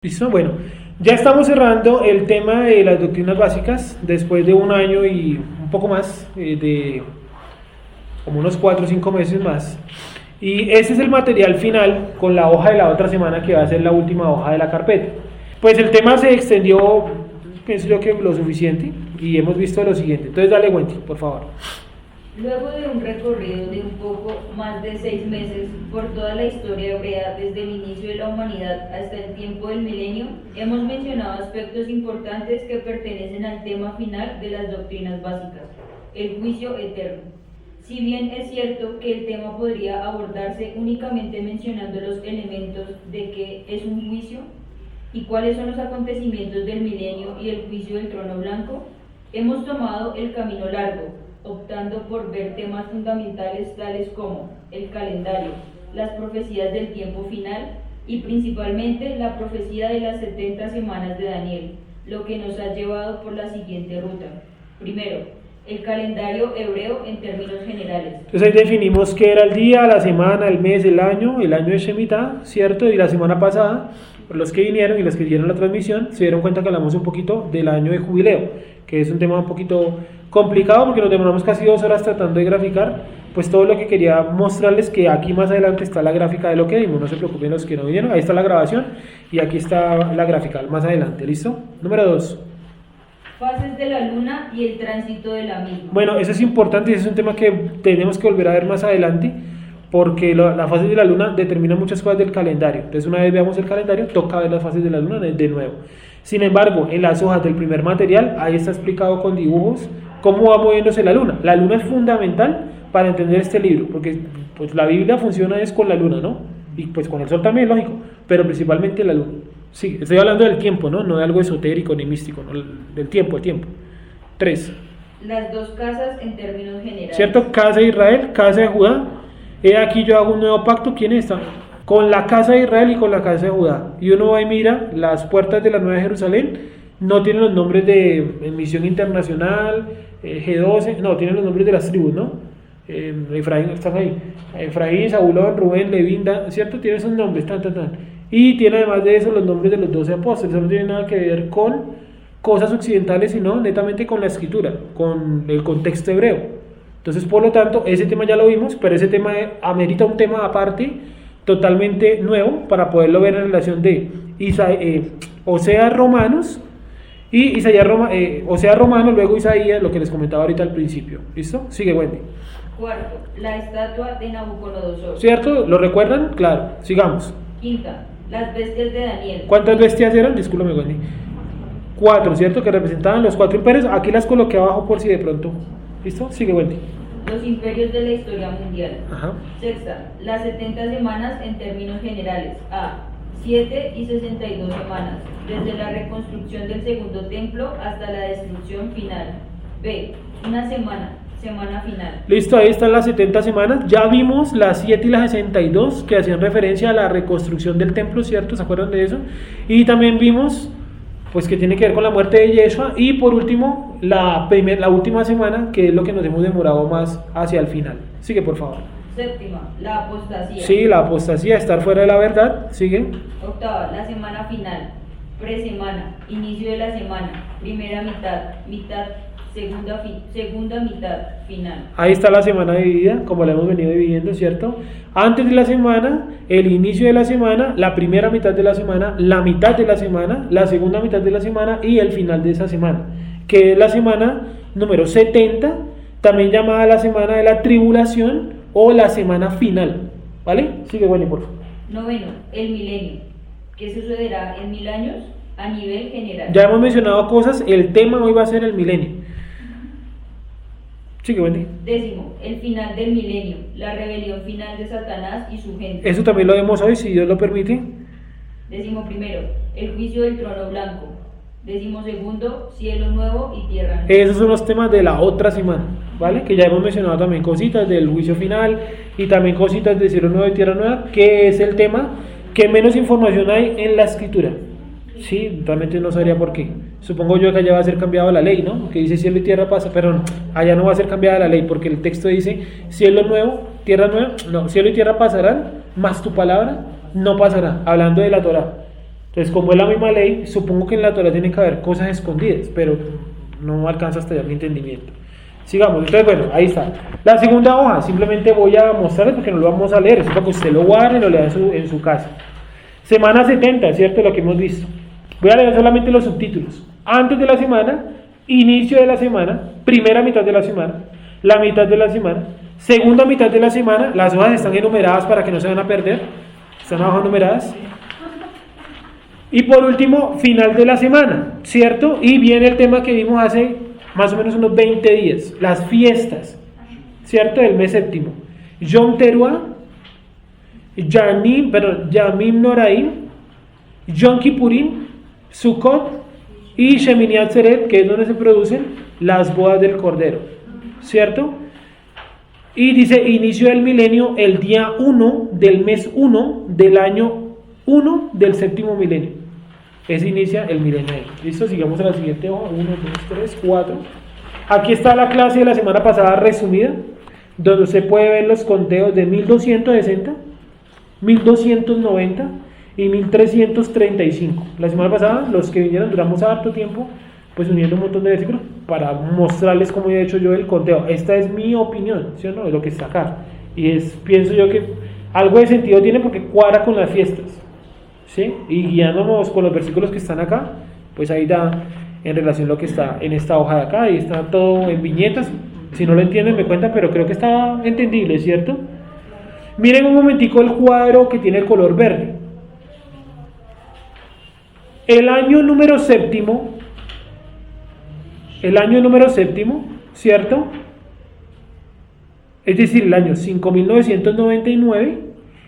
¿Listo? Bueno, ya estamos cerrando el tema de las doctrinas básicas después de un año y un poco más, de como unos 4 o 5 meses más. Y ese es el material final con la hoja de la otra semana que va a ser la última hoja de la carpeta. Pues el tema se extendió, pienso yo que lo suficiente y hemos visto lo siguiente. Entonces dale, Wendy, por favor. Luego de un recorrido de un poco más de 6 meses por toda la historia hebrea desde el inicio de la humanidad hasta el tiempo del milenio, hemos mencionado aspectos importantes que pertenecen al tema final de las doctrinas básicas, el juicio eterno. Si bien es cierto que el tema podría abordarse únicamente mencionando los elementos de qué es un juicio y cuáles son los acontecimientos del milenio y el juicio del trono blanco, hemos tomado el camino largo, optando por ver temas fundamentales tales como el calendario, las profecías del tiempo final y principalmente la profecía de las 70 semanas de Daniel, lo que nos ha llevado por la siguiente ruta. Primero, el calendario hebreo en términos generales. Entonces ahí definimos qué era el día, la semana, el mes, el año de Shemitah, ¿cierto? Y la semana pasada, los que vinieron y los que dieron la transmisión, se dieron cuenta que hablamos un poquito del año de jubileo, que es un tema un poquito complicado porque nos demoramos casi 2 horas tratando de graficar, pues todo lo que quería mostrarles, que aquí más adelante está la gráfica de lo que vimos, no se preocupen los que no vinieron, ahí está la grabación y aquí está la gráfica más adelante, ¿listo? Número 2. Fases de la luna y el tránsito de la misma. Bueno, eso es importante y ese es un tema que tenemos que volver a ver más adelante, porque la fase de la luna determina muchas cosas del calendario. Entonces, una vez veamos el calendario, toca ver las fases de la luna de nuevo. Sin embargo, en las hojas del primer material, ahí está explicado con dibujos cómo va moviéndose la luna. La luna es fundamental para entender este libro, porque pues la Biblia funciona es con la luna, ¿no? Y pues con el sol también, lógico, pero principalmente la luna. Sí, estoy hablando del tiempo, ¿no? No de algo esotérico ni místico, ¿no? Del tiempo, el tiempo. 3. Las dos casas en términos generales. ¿Cierto? Casa de Israel, casa de Judá. He aquí yo hago un nuevo pacto. ¿Quién está? Con la casa de Israel y con la casa de Judá. Y uno va y mira las puertas de la Nueva Jerusalén. No tienen los nombres de Misión Internacional, G12. No, tienen los nombres de las tribus, ¿no? Efraín, estás ahí. Efraín, Zabulón, Rubén, Levín, ¿cierto? Tiene esos nombres, tan. Y tiene además de eso los nombres de los 12 apóstoles. Eso no tiene nada que ver con cosas occidentales, sino netamente con la escritura, con el contexto hebreo. Entonces, por lo tanto, ese tema ya lo vimos, pero ese tema amerita un tema aparte, totalmente nuevo, para poderlo ver en relación de Oseas Romanos y Oseas Romano, luego Isaías, lo que les comentaba ahorita al principio. ¿Listo? Sigue, Wendy. Cuarto, la estatua de Nabucodonosor. ¿Cierto? ¿Lo recuerdan? Claro. Sigamos. Quinta, las bestias de Daniel. ¿Cuántas bestias eran? Discúlpame, Wendy. 4, ¿cierto? Que representaban los 4 imperios. Aquí las coloqué abajo por si de pronto. ¿Listo? Sigue, Wendy. Los imperios de la historia mundial. Ajá. Sexta, las 70 semanas en términos generales. A, 7 y 62 semanas, desde la reconstrucción del segundo templo hasta la destrucción final. B, una semana final. Listo, ahí están las 70 semanas. Ya vimos las 7 y las 62 que hacían referencia a la reconstrucción del templo, ¿cierto? ¿Se acuerdan de eso? Y también vimos, pues, que tiene que ver con la muerte de Yeshua. Y por último, la última semana, que es lo que nos hemos demorado más hacia el final. Sigue, por favor. Séptima, la apostasía. Sí, la apostasía, estar fuera de la verdad. Sigue. Octava, la semana final. Presemana, inicio de la semana. Primera mitad. Segunda mitad, final. Ahí está la semana dividida, como la hemos venido dividiendo, ¿cierto? Antes de la semana, el inicio de la semana, la primera mitad de la semana, la mitad de la semana, la segunda mitad de la semana y el final de esa semana, que es la semana número 70, también llamada la semana de la tribulación o la semana final, ¿vale? Sigue, Wendy, por favor. Noveno, el milenio. ¿Qué sucederá en 1000 años? A nivel general. Ya hemos mencionado cosas, el tema hoy va a ser el milenio. Sigue, Wendy. Décimo, el final del milenio, la rebelión final de Satanás y su gente. Eso también lo vemos hoy, si Dios lo permite. Décimo primero, el juicio del trono blanco. Décimo segundo, cielo nuevo y tierra nueva. Esos son los temas de la otra semana, ¿vale? Que ya hemos mencionado también cositas del juicio final y también cositas de cielo nuevo y tierra nueva, que es el tema que menos información hay en la escritura. Sí, realmente no sabría por qué. Supongo yo que allá va a ser cambiada la ley, ¿no? Que dice cielo y tierra pasa, pero no, allá no va a ser cambiada la ley, porque el texto dice cielo nuevo, tierra nueva. No, cielo y tierra pasarán, mas tu palabra no pasará, hablando de la Torá. Entonces, como es la misma ley, supongo que en la Torá tiene que haber cosas escondidas, pero no alcanza hasta allá mi entendimiento. Sigamos, entonces bueno, ahí está. La segunda hoja, simplemente voy a mostrarles porque no lo vamos a leer, es para que usted lo guarde y lo lea en su casa. Semana 70, ¿cierto? Lo que hemos visto. Voy a leer solamente los subtítulos. Antes de la semana, inicio de la semana, primera mitad de la semana, la mitad de la semana, segunda mitad de la semana, las hojas están enumeradas para que no se van a perder, están abajo numeradas. Y por último, final de la semana, ¿cierto? Y viene el tema que vimos hace más o menos unos 20 días, las fiestas, ¿cierto? Del mes séptimo. Yom Teruah, Yamim Noraim, Yom Kippurim, Sukkot y Shemini Atzeret, que es donde se producen las bodas del Cordero, ¿cierto? Y dice, inicio del milenio el día 1 del mes 1 del año 1 del séptimo milenio. Ese inicia el milenio. Listo, sigamos a la siguiente hoja. 1, 2, 3, 4. Aquí está la clase de la semana pasada resumida, donde se puede ver los conteos de 1260, 1290 y 1335. La semana pasada, los que vinieron, duramos harto tiempo, pues uniendo un montón de versículos para mostrarles cómo he hecho yo el conteo. Esta es mi opinión, ¿sí o no? De lo que está acá. Y pienso yo que algo de sentido tiene porque cuadra con las fiestas, ¿sí? Y guiándonos con los versículos que están acá, pues ahí da en relación a lo que está en esta hoja de acá, y está todo en viñetas. Si no lo entienden me cuentan, pero creo que está entendible, ¿cierto? Miren un momentico el cuadro que tiene el color verde. El año número séptimo, ¿cierto? Es decir, el año 5999,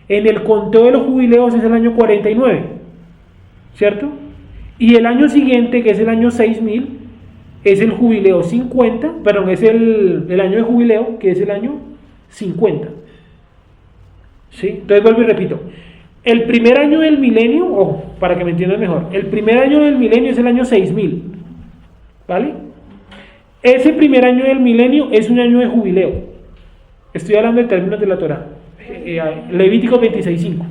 en el conteo de los jubileos es el año 49, ¿cierto? Y el año siguiente, que es el año 6000, es el jubileo 50, perdón, es el año de jubileo, que es el año 50. ¿Sí? Entonces vuelvo y repito. El primer año del milenio, ojo, para que me entiendan mejor, el primer año del milenio es el año 6000, ¿vale? Ese primer año del milenio es un año de jubileo. Estoy hablando en términos de la Torá. Levítico 26:5.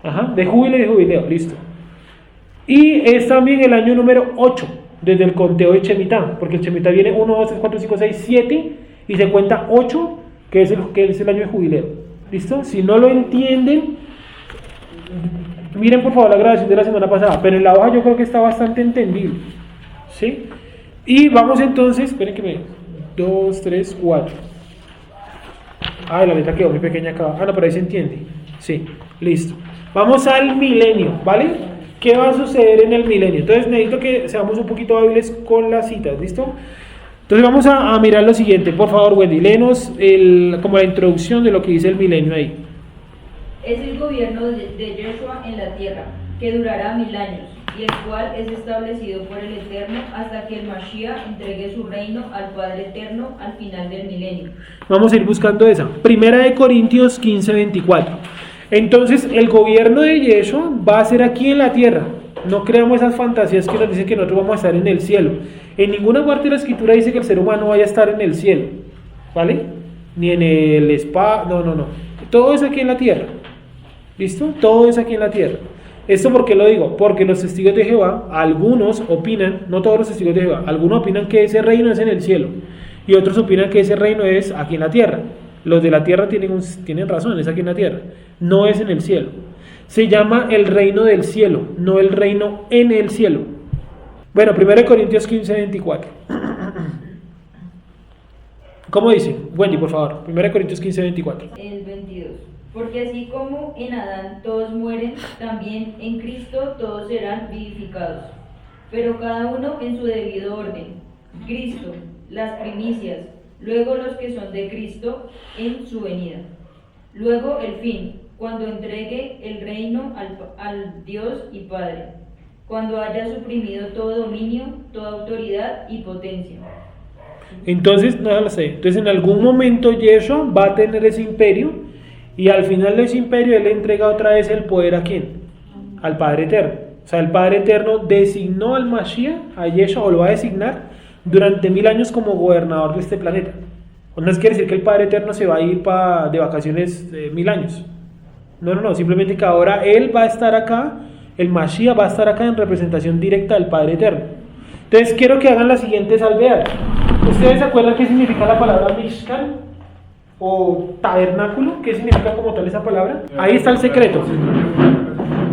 Ajá, de júbilo y de jubileo, listo. Y es también el año número 8, desde el conteo de Shemitah, porque el Shemitah viene 1, 2, 3, 4, 5, 6, 7, y se cuenta 8, que es el año de jubileo. ¿Listo? Si no lo entienden, miren por favor la grabación de la semana pasada, pero en la hoja yo creo que está bastante entendible, ¿sí? Y vamos entonces, esperen que 2, 3, 4. La letra quedó muy pequeña acá. No, pero ahí se entiende. Sí, listo. Vamos al milenio, ¿vale? ¿Qué va a suceder en el milenio? Entonces necesito que seamos un poquito hábiles con las citas, ¿listo? Entonces vamos a mirar lo siguiente. Por favor, Wendy, léenos como la introducción de lo que dice el milenio ahí. Es el gobierno de Yeshua en la tierra, que durará 1000 años, y el cual es establecido por el Eterno hasta que el Mashiach entregue su reino al Padre Eterno al final del milenio. Vamos a ir buscando esa. Primera de Corintios 15:24. Entonces, el gobierno de Yeshua va a ser aquí en la tierra. No creamos esas fantasías que nos dicen que nosotros vamos a estar en el cielo. En ninguna parte de la escritura dice que el ser humano vaya a estar en el cielo, ¿vale? Ni en el espacio, no. Todo es aquí en la tierra. ¿Listo? Todo es aquí en la tierra. ¿Esto por qué lo digo? Porque los testigos de Jehová, algunos opinan, no todos los testigos de Jehová, algunos opinan que ese reino es en el cielo y otros opinan que ese reino es aquí en la tierra. Los de la tierra tienen razón, es aquí en la tierra, no es en el cielo. Se llama el reino del cielo, no el reino en el cielo. Bueno, 1 Corintios 15:24. ¿Cómo dice? Wendy, por favor. 1 Corintios 15:24. El 22. Porque así como en Adán todos mueren, también en Cristo todos serán vivificados. Pero cada uno en su debido orden. Cristo, las primicias, luego los que son de Cristo en su venida. Luego el fin, cuando entregue el reino al Dios y Padre, cuando haya suprimido todo dominio, toda autoridad y potencia. Entonces, no lo sé. Entonces, en algún momento Yeshua va a tener ese imperio, y al final de ese imperio él le entrega otra vez el poder ¿a quién? Al Padre Eterno. O sea, el Padre Eterno designó al Mashiach, a Yeshua, o lo va a designar durante 1000 años como gobernador de este planeta. No es quiere decir que el Padre Eterno se va a ir de vacaciones 1000 años. No, simplemente que ahora él va a estar acá El Mashiach va a estar acá en representación directa del Padre Eterno. Entonces quiero que hagan la siguiente salvedad. ¿Ustedes se acuerdan qué significa la palabra Mishkan? O tabernáculo, ¿qué significa como tal esa palabra? Ahí está el secreto.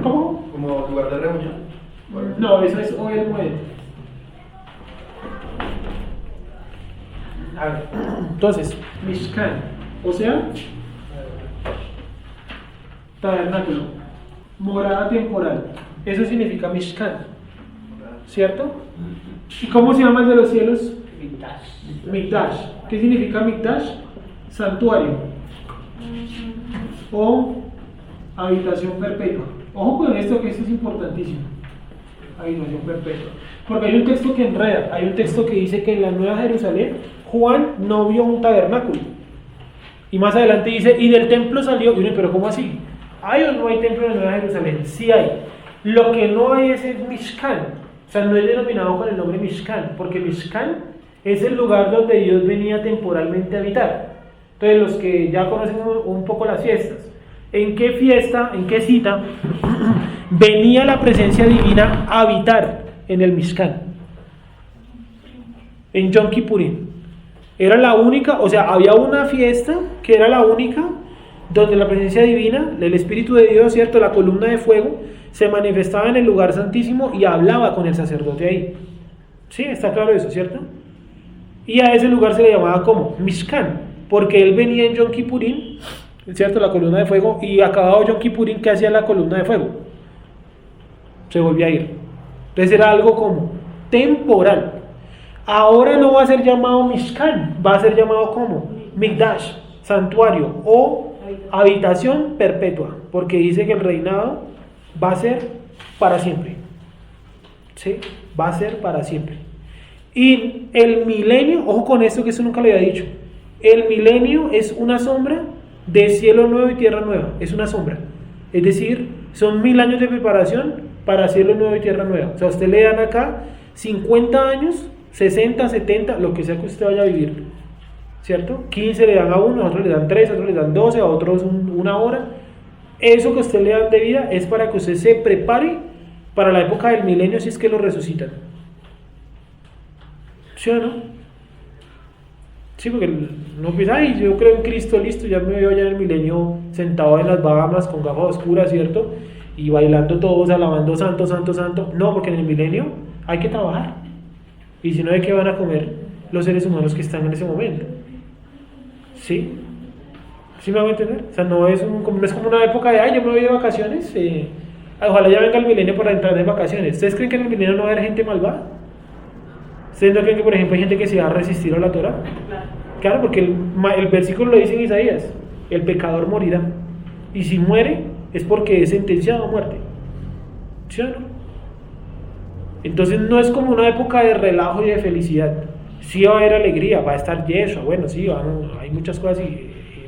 ¿Cómo? Como lugar de reunión. No, eso es Ohel Moed. A ver, entonces, Mishkan, o sea, tabernáculo, morada temporal. Eso significa Mishkan, ¿cierto? ¿Y cómo se llama el de los cielos? Mikdash. ¿Qué significa Mikdash? Santuario o habitación perpetua. Ojo con esto, que esto es importantísimo. Habitación perpetua. Porque hay un texto que enreda, hay un texto que dice que en la Nueva Jerusalén Juan no vio un tabernáculo. Y más adelante dice, y del templo salió, y uno, pero ¿cómo así? ¿Hay o no hay templo en la Nueva Jerusalén? Sí hay. Lo que no hay es el Mishkan. O sea, no es denominado con el nombre Mishkan, porque Mishkan es el lugar donde Dios venía temporalmente a habitar. Entonces, los que ya conocen un poco las fiestas, ¿en qué fiesta, en qué cita venía la presencia divina a habitar en el Mishkan? En Yom Kippurim. Era la única, o sea, había una fiesta que era la única donde la presencia divina, el Espíritu de Dios, ¿cierto? La columna de fuego se manifestaba en el lugar santísimo y hablaba con el sacerdote ahí. ¿Sí? Está claro eso, ¿cierto? Y a ese lugar se le llamaba como Mishkan, porque él venía en Yom Kippurim, ¿cierto? La columna de fuego, y acabado Yom Kippurim, ¿qué hacía la columna de fuego? Se volvía a ir. Entonces era algo como temporal. Ahora no va a ser llamado Mishkan, va a ser llamado como Mikdash, santuario o habitación perpetua, porque dice que el reinado va a ser para siempre. ¿Sí? Va a ser para siempre. Y el milenio, ojo con esto, que eso nunca lo había dicho, el milenio es una sombra de cielo nuevo y tierra nueva, es una sombra, es decir, son 1000 años de preparación para cielo nuevo y tierra nueva. O sea, usted le dan acá 50 años, 60, 70, lo que sea que usted vaya a vivir, ¿cierto? 15 le dan a uno, a otros le dan 3, a otros le dan 12, a otros una hora. Eso que usted le dan de vida es para que usted se prepare para la época del milenio, si es que lo resucitan. ¿Sí o no? Sí, porque no piensa, ay, yo creo en Cristo, listo, ya me veo ya en el milenio sentado en las Bahamas con gafas oscuras, ¿cierto? Y bailando todos, alabando santo, santo, santo. No, porque en el milenio hay que trabajar. Y si no, ¿de qué van a comer los seres humanos que están en ese momento? ¿Sí? ¿Sí me van a entender? O sea, no es como una época de, ay, yo me voy de vacaciones, ojalá ya venga el milenio para entrar en vacaciones. ¿Ustedes creen que en el milenio no va a haber gente malvada? ¿Ustedes no creen que, por ejemplo, hay gente que se va a resistir a la Torah? Claro, porque el versículo lo dice en Isaías, el pecador morirá. Y si muere, es porque es sentenciado a muerte. ¿Sí o no? Entonces no es como una época de relajo y de felicidad. Sí va a haber alegría, va a estar Yeshua, bueno, sí, hay muchas cosas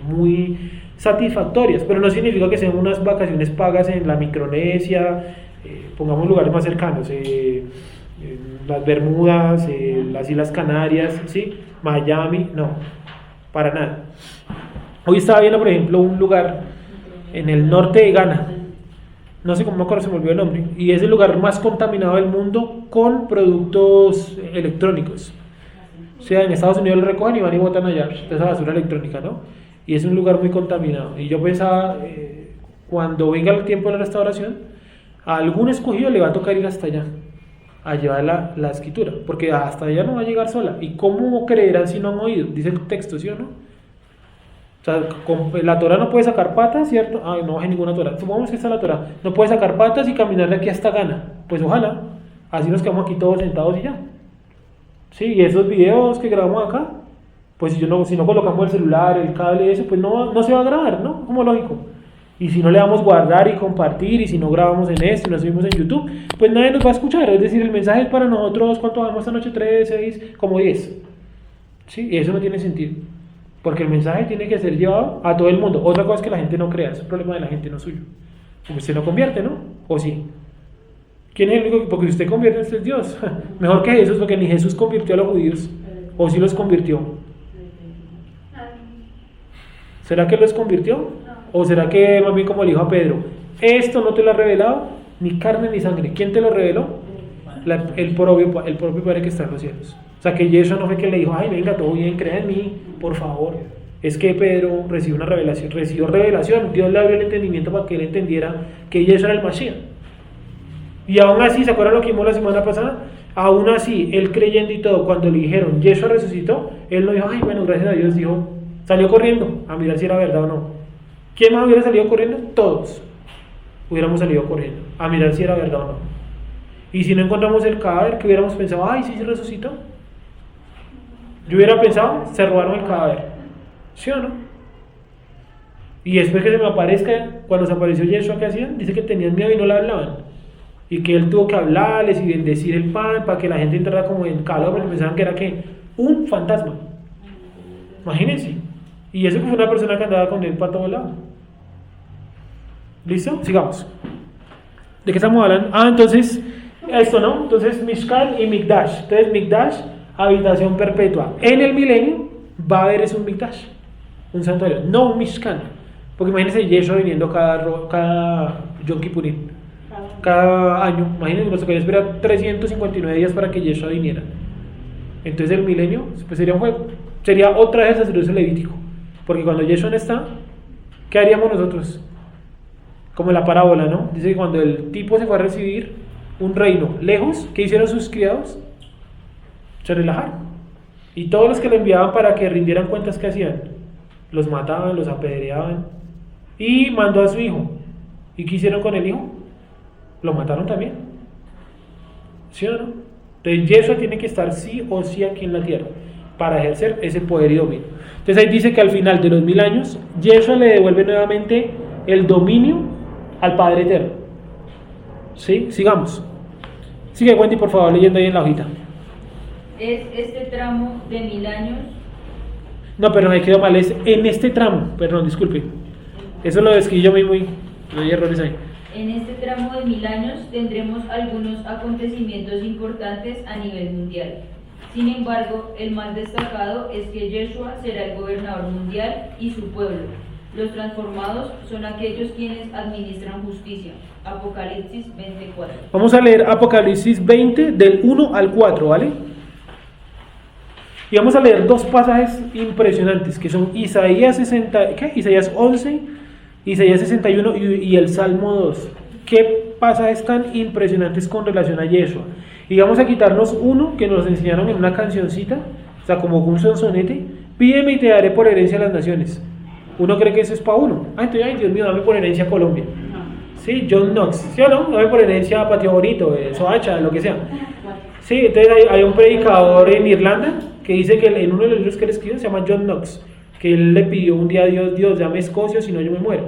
muy satisfactorias, pero no significa que sean unas vacaciones pagas en la Micronesia, pongamos lugares más cercanos, las Bermudas, las Islas Canarias, ¿sí? Miami, no, para nada. Hoy estaba viendo, por ejemplo, un lugar en el norte de Ghana, no sé cómo me acuerdo, se me olvidó el nombre, y es el lugar más contaminado del mundo con productos electrónicos. O sea, en Estados Unidos lo recogen y van y botan allá esa basura electrónica, ¿no? Y es un lugar muy contaminado. Y yo pensaba, cuando venga el tiempo de la restauración, a algún escogido le va a tocar ir hasta allá a llevar la escritura, porque hasta allá no va a llegar sola. ¿Y cómo creerán si no han oído? Dice el texto, ¿sí o no? O sea, la Torah no puede sacar patas, ¿cierto? Ay, no baje ninguna Torah. Supongamos que está la Torah. No puede sacar patas y caminar de aquí hasta Ghana. Pues ojalá. Así nos quedamos aquí todos sentados y ya. Sí, y esos videos que grabamos acá, pues si no colocamos el celular, el cable y eso, pues no se va a grabar, ¿no? Como lógico. Y si no le damos guardar y compartir, y si no grabamos en esto y lo subimos en YouTube, pues nadie nos va a escuchar. Es decir, el mensaje es para nosotros, ¿cuánto vamos esta noche? 3, 6, como 10. ¿Sí? Y eso no tiene sentido. Porque el mensaje tiene que ser llevado a todo el mundo. Otra cosa es que la gente no crea, es un problema de la gente, no suyo. Porque usted no convierte, ¿no? ¿O sí? ¿Quién es el único? Porque si usted convierte, usted es Dios. Mejor que Jesús, porque ni Jesús convirtió a los judíos. ¿O sí los convirtió? ¿Será que los convirtió? ¿O será que más bien como le dijo a Pedro, esto no te lo ha revelado ni carne ni sangre. ¿Quién te lo reveló? El propio Padre que está en los cielos. O sea, que Yeshua no fue que le dijo, ay, venga, todo bien, crea en mí, por favor. Es que Pedro recibió revelación. Dios le abrió el entendimiento para que él entendiera que Yeshua era el Mashiach. Y aún así, ¿se acuerdan lo que vimos la semana pasada? Aún así, él creyendo y todo, cuando le dijeron, Yeshua resucitó, él no dijo, ay, bueno, gracias a Dios, dijo, salió corriendo a mirar si era verdad o no. ¿Quién más hubiera salido corriendo? Todos hubiéramos salido corriendo a mirar si era verdad o no. Y si no encontramos el cadáver, que hubiéramos pensado, ay, sí se resucitó. Yo hubiera pensado, se robaron el cadáver. ¿Sí o no? Y después que se me aparezca, cuando se apareció Yeshua, ¿qué hacían? Dice que tenían miedo y no le hablaban. Y que él tuvo que hablarles y bendecir el pan para que la gente entrara como en calor, porque pensaban que era ¿qué? Un fantasma. Imagínense. Y eso que fue una persona que andaba con él para todo lado. ¿Listo? Sigamos. ¿De qué estamos hablando? Entonces, esto, ¿no? Entonces, Mishkan y Mikdash. Entonces, Mikdash, habitación perpetua. En el milenio va a haber un Mikdash, un santuario, no un Mishkan. Porque imagínense Yeshua viniendo cada Yom Kippurim, cada año. Imagínense, nos tocaría esperar 359 días para que Yeshua viniera. Entonces, el milenio pues sería un juego. Sería otra vez el sacerdocio levítico. Porque cuando Yeshua no está, ¿qué haríamos nosotros? Como la parábola, ¿no? Dice que cuando el tipo se fue a recibir un reino lejos, ¿qué hicieron sus criados? Se relajaron. Y todos los que le enviaban para que rindieran cuentas, ¿qué hacían? Los mataban, los apedreaban. Y mandó a su hijo. ¿Y qué hicieron con el hijo? Lo mataron también. ¿Sí o no? Entonces Yeshua tiene que estar sí o sí aquí en la tierra para ejercer ese poder y dominio. Entonces ahí dice que al final de los 1000 años Yeshua le devuelve nuevamente el dominio al Padre Eterno. ¿Sí? Sigamos. Sigue, Wendy, por favor, leyendo ahí en la hojita. Es este tramo de 1000 años. No, pero me quedó mal, es en este tramo, perdón, disculpe. Eso lo escribí yo mismo y no hay errores ahí. En este tramo de 1000 años tendremos algunos acontecimientos importantes a nivel mundial. Sin embargo, el más destacado es que Yeshua será el gobernador mundial y su pueblo. Los transformados son aquellos quienes administran justicia. Apocalipsis 24. Vamos a leer Apocalipsis 20 del 1 al 4, ¿vale? Y vamos a leer dos pasajes impresionantes, que son Isaías 11, Isaías 61 y el Salmo 2. ¿Qué pasajes tan impresionantes con relación a Yeshua? Y vamos a quitarnos uno que nos enseñaron en una cancioncita, o sea, como un sonsonete: pídeme y te daré por herencia a las naciones. Uno cree que eso es para uno. Entonces, ay, Dios mío, dame por herencia a Colombia. Sí, John Knox. ¿Sí o no? Dame por herencia a Patio Bonito, Soacha, lo que sea. Sí, entonces hay un predicador en Irlanda que dice que en uno de los libros que él escribió se llama John Knox, que él le pidió un día a Dios, dame Escocia, si no yo me muero.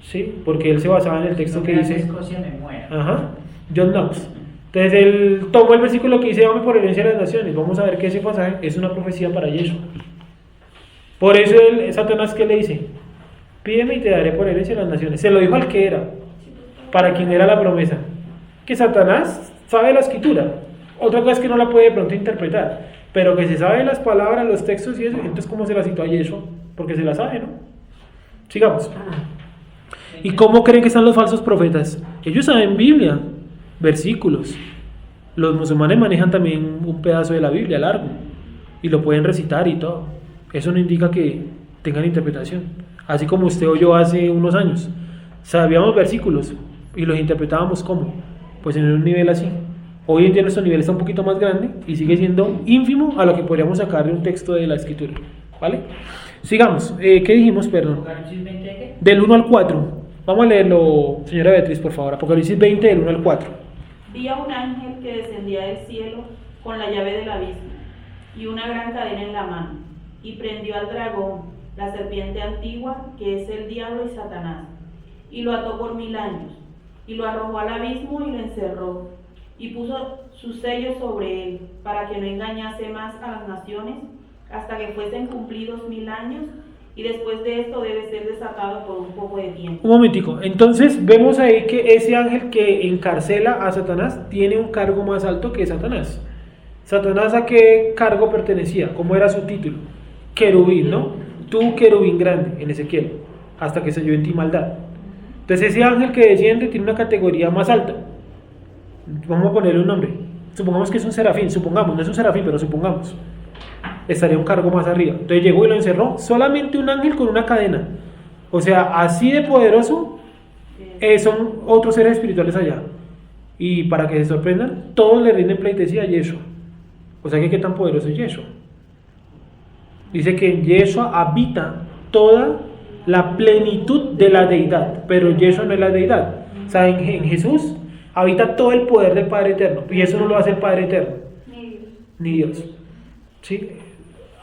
Sí, porque él se basaba en el texto que dice Escocia me muero. Ajá, John Knox. Entonces él tomó el versículo que dice dame por herencia a las naciones. Vamos a ver que ese pasaje es una profecía para Yeshua. Por eso Satanás, ¿qué le dice? Pídeme y te daré por herencia a las naciones. Se lo dijo al que era, para quien era la promesa. Que Satanás sabe la escritura. Otra cosa es que no la puede de pronto interpretar, pero que se sabe las palabras, los textos y eso. Entonces, ¿cómo se la citó a Yeshua? Porque se la sabe, ¿no? Sigamos. ¿Y cómo creen que están los falsos profetas? Ellos saben Biblia, versículos. Los musulmanes manejan también un pedazo de la Biblia largo y lo pueden recitar y todo. Eso no indica que tengan interpretación. Así como usted o yo hace unos años sabíamos versículos y los interpretábamos ¿cómo? Pues en un nivel así. Hoy en día nuestro nivel está un poquito más grande y sigue siendo ínfimo a lo que podríamos sacar de un texto de la escritura, ¿vale? Sigamos. ¿Qué dijimos, perdón? ¿Apocalipsis 20 de qué? Del 1 al 4. Vamos a leerlo, señora Beatriz, por favor. Apocalipsis 20 del 1 al 4. Vi a un ángel que descendía del cielo con la llave del abismo y una gran cadena en la mano, y prendió al dragón, la serpiente antigua, que es el diablo y Satanás, y lo ató por 1000 años, y lo arrojó al abismo y lo encerró, y puso sus sellos sobre él, para que no engañase más a las naciones, hasta que fuesen cumplidos 1000 años, y después de esto debe ser desatado por un poco de tiempo. Un momentico, entonces vemos ahí que ese ángel que encarcela a Satanás tiene un cargo más alto que Satanás. ¿Satanás a qué cargo pertenecía? ¿Cómo era su título? Querubín, ¿no? Tú querubín grande en Ezequiel, hasta que se halló en ti maldad. Entonces ese ángel que desciende tiene una categoría más alta. Vamos a ponerle un nombre. Supongamos que es un serafín, supongamos, no es un serafín, pero supongamos. Estaría un cargo más arriba. Entonces llegó y lo encerró. Solamente un ángel con una cadena. O sea, así de poderoso son otros seres espirituales allá. Y para que se sorprendan, todos le rinden pleitesía a Yeshua. O sea que qué tan poderoso es Yeshua. Dice que en Yeshua habita toda la plenitud de la deidad, pero Yeshua no es la deidad. O sea, en Jesús habita todo el poder del Padre Eterno, y eso no lo hace el Padre Eterno, ni Dios. ¿Sí?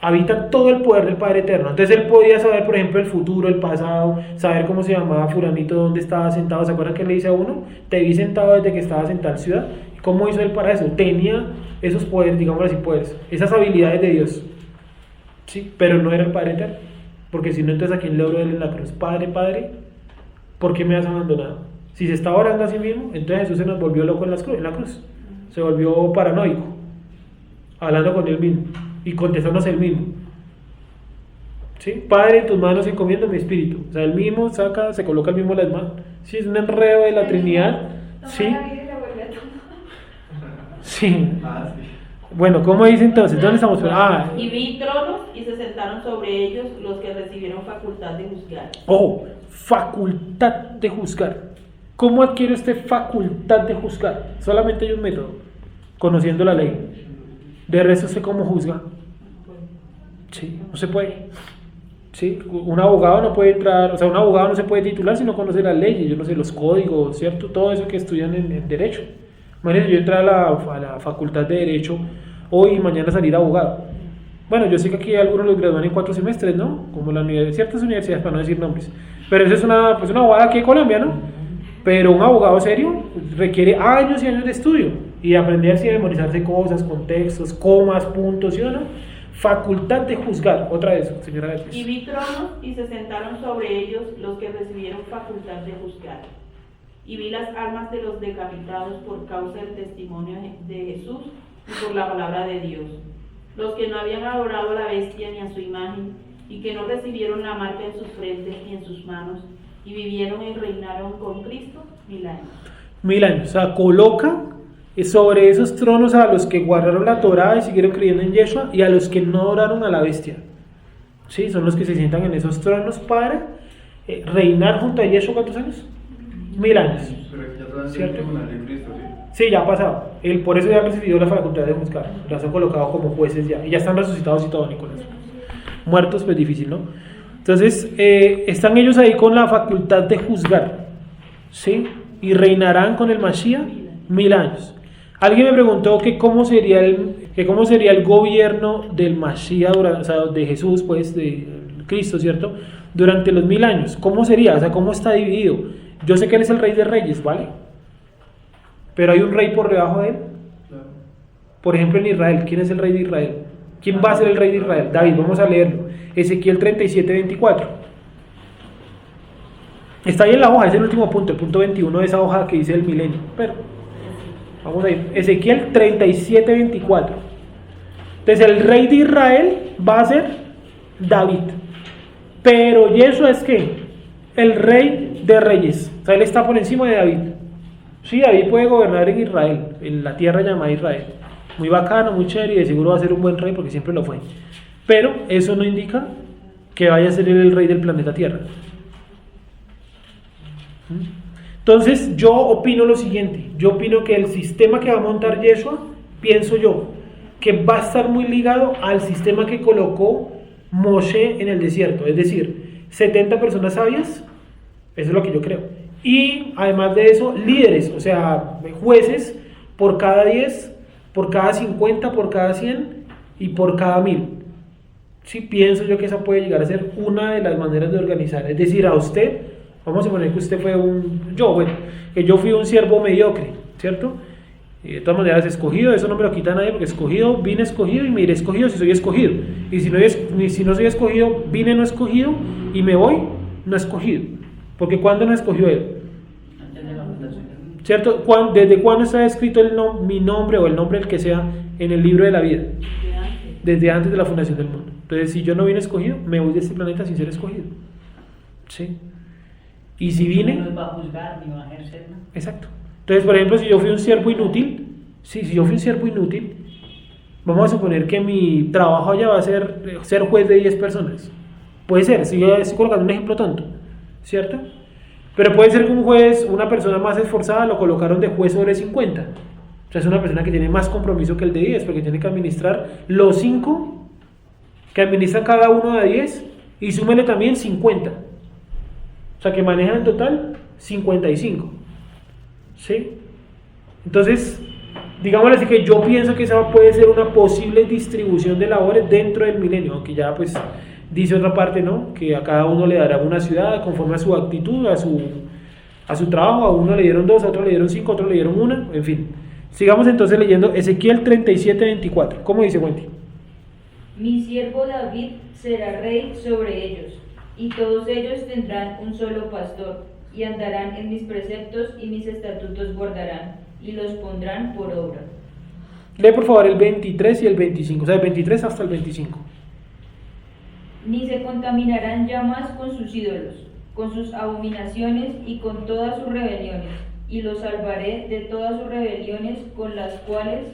Habita todo el poder del Padre Eterno. Entonces él podía saber, por ejemplo, el futuro, el pasado, saber cómo se llamaba fulanito, dónde estaba sentado. ¿Se acuerdan que le dice a uno? Te vi sentado desde que estabas en tal ciudad. ¿Cómo hizo él para eso? Tenía esos poderes, digamos así, poderes, esas habilidades de Dios. Sí, pero no era el Padre Eterno, porque si no, entonces ¿a quién le oró él en la cruz? Padre, Padre, ¿por qué me has abandonado? Si se estaba orando a sí mismo, entonces Jesús se nos volvió loco en la cruz, se volvió paranoico, hablando con él mismo y contestándonos él mismo. ¿Sí? Padre, en tus manos encomiendo mi espíritu. O sea, él mismo se coloca el mismo las manos. Sí, es un enredo de la Trinidad. Sí. Sí. Bueno, ¿cómo dice entonces? ¿Dónde estamos? Y vi tronos y se sentaron sobre ellos los que recibieron facultad de juzgar. Oh, facultad de juzgar. ¿Cómo adquiere usted facultad de juzgar? Solamente hay un método, conociendo la ley. De resto, ¿usted cómo juzga? Sí, no se puede. Sí, un abogado no puede entrar, o sea, un abogado no se puede titular si no conoce las leyes, yo no sé, los códigos, ¿cierto? Todo eso que estudian en derecho. Imagínense yo entrar a la facultad de derecho hoy y mañana salir abogado. Bueno, yo sé que aquí algunos los gradúan en 4 semestres, ¿no? Como ciertas universidades, para no decir nombres. Pero eso es una abogada aquí en Colombia, ¿no? Pero un abogado serio requiere años y años de estudio y de aprenderse y a memorizarse cosas, contextos, comas, puntos, ¿sí o no? Facultad de juzgar. Otra vez, señora Beatriz. Y vi tronos y se sentaron sobre ellos los que recibieron facultad de juzgar. Y vi las almas de los decapitados por causa del testimonio de Jesús y por la palabra de Dios. Los que no habían adorado a la bestia ni a su imagen, y que no recibieron la marca en sus frentes ni en sus manos, y vivieron y reinaron con Cristo 1000 años. 1000 años. O sea, coloca sobre esos tronos a los que guardaron la Torá y siguieron creyendo en Yeshua, y a los que no adoraron a la bestia. Sí, son los que se sientan en esos tronos para reinar junto a Yeshua. ¿Cuántos años? 1000 años. ¿Cierto? Sí, ya ha pasado. Por eso ya han recibido la facultad de juzgar. Las han colocado como jueces ya. Y ya están resucitados y todo, Nicolás. Muertos, pues difícil, ¿no? Entonces, están ellos ahí con la facultad de juzgar. ¿Sí? Y reinarán con el Mashiach 1000 años. Alguien me preguntó que cómo sería el gobierno del Mashiach, o sea, de Jesús, pues, de Cristo, ¿cierto? Durante los 1000 años. ¿Cómo sería? O sea, ¿cómo está dividido? Yo sé que él es el rey de reyes, ¿vale? Pero hay un rey por debajo de él. Por ejemplo, en Israel, ¿quién es el rey de Israel? ¿Quién va a ser el rey de Israel? David, vamos a leerlo. Ezequiel 37:24. Está ahí en la hoja, es el último punto, el punto 21 de esa hoja que dice el milenio. Pero, vamos a ir. Ezequiel 37:24. Entonces, el rey de Israel va a ser David. Pero Yeshua es ¿qué? El rey de reyes. O sea, él está por encima de David. Sí, David puede gobernar en Israel, en la tierra llamada Israel. Muy bacano, muy chévere, y de seguro va a ser un buen rey porque siempre lo fue. Pero eso no indica que vaya a ser él el rey del planeta Tierra. Entonces, yo opino lo siguiente. Yo opino que el sistema que va a montar Yeshua, pienso yo, que va a estar muy ligado al sistema que colocó Moshe en el desierto. Es decir, 70 personas sabias, eso es lo que yo creo. Y además de eso, líderes, o sea, jueces por cada 10, por cada 50, por cada 100 y por cada 1000. Sí, pienso yo que esa puede llegar a ser una de las maneras de organizar. Es decir, a usted, vamos a suponer que usted fue que yo fui un siervo mediocre, ¿cierto? Y de todas maneras, escogido, eso no me lo quita nadie, porque escogido, vine escogido y me iré escogido si soy escogido. Y si no soy escogido, vine no escogido y me voy no escogido. Porque ¿cuándo no escogió él? ¿Cierto? ¿Desde cuándo está escrito mi nombre o el nombre del que sea en el libro de la vida? Desde antes de la fundación del mundo. Entonces, si yo no vine escogido, me voy de este planeta sin ser escogido. ¿Sí? Y si vine... No nos va a juzgar ni va a ejercer, ¿no? Exacto. Entonces, por ejemplo, si yo fui un siervo inútil, si yo fui un siervo inútil, vamos a suponer que mi trabajo allá va a ser juez de 10 personas. Puede ser, si yo estoy colocando un ejemplo tonto, ¿cierto? Pero puede ser que un juez, una persona más esforzada, lo colocaron de juez sobre 50. O sea, es una persona que tiene más compromiso que el de 10, porque tiene que administrar los 5 que administra cada uno de 10 y súmele también 50. O sea, que maneja en total 55. ¿Sí? Entonces, digámosle así que yo pienso que esa puede ser una posible distribución de labores dentro del milenio, aunque ya pues dice otra parte, ¿no? Que a cada uno le dará una ciudad conforme a su actitud, a su trabajo. A uno le dieron 2, a otro le dieron 5, a otro le dieron 1, en fin. Sigamos entonces leyendo Ezequiel 37:24. ¿Cómo dice, Wendy? Mi siervo David será rey sobre ellos, y todos ellos tendrán un solo pastor, y andarán en mis preceptos y mis estatutos guardarán, y los pondrán por obra. Lee por favor el 23 y el 25, o sea, el 23 hasta el 25. Ni se contaminarán ya más con sus ídolos, con sus abominaciones y con todas sus rebeliones, y los salvaré de todas sus rebeliones con las cuales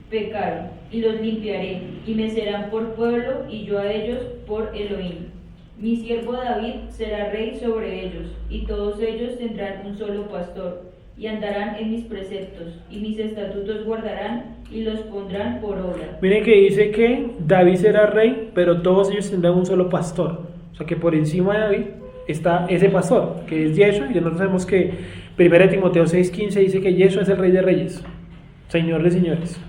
pecaron, y los limpiaré, y me serán por pueblo, y yo a ellos por Elohim. Mi siervo David será rey sobre ellos, y todos ellos tendrán un solo pastor, y andarán en mis preceptos, y mis estatutos guardarán, y los pondrán por obra. Miren que dice que David será rey, pero todos ellos tendrán un solo pastor. O sea que por encima de David está ese pastor, que es Yeshua, y nosotros sabemos que 1 Timoteo 6:15 dice que Yeshua es el rey de reyes, señor de señores.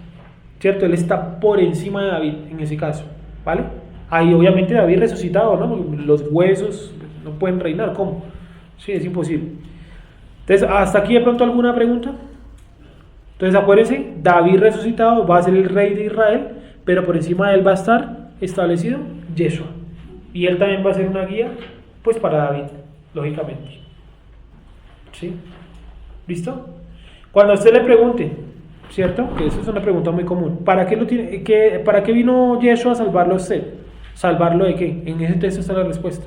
¿Cierto? Él está por encima de David en ese caso, ¿vale? Ahí obviamente David resucitado, ¿no? Los huesos no pueden reinar, ¿cómo? Sí, es imposible. Entonces, ¿hasta aquí de pronto alguna pregunta? Entonces acuérdense, David resucitado va a ser el rey de Israel, pero por encima de él va a estar establecido Yeshua. Y él también va a ser una guía, pues para David, lógicamente. ¿Sí? ¿Listo? Cuando a usted le pregunte, ¿cierto? Que esa es una pregunta muy común. ¿Para qué vino Yeshua a salvarlo a usted? ¿Salvarlo de qué? En ese texto está la respuesta.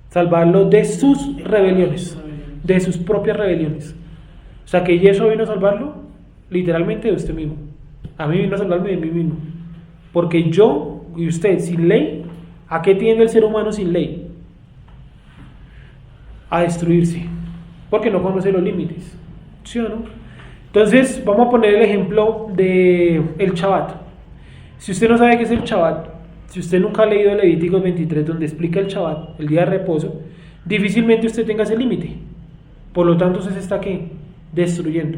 Salvarlo de sus rebeliones, de sus propias rebeliones. O sea que Yeshua vino a salvarlo literalmente de usted mismo. A mí vino a salvarme de mí mismo. Porque yo y usted sin ley, ¿a qué tiende el ser humano sin ley? A destruirse. Porque no conoce los límites. ¿Sí o no? Entonces, vamos a poner el ejemplo del Shabbat. Si usted no sabe qué es el Shabbat, si usted nunca ha leído Levíticos 23, donde explica el Shabbat, el día de reposo, difícilmente usted tenga ese límite. Por lo tanto, usted se está ¿qué? Destruyendo.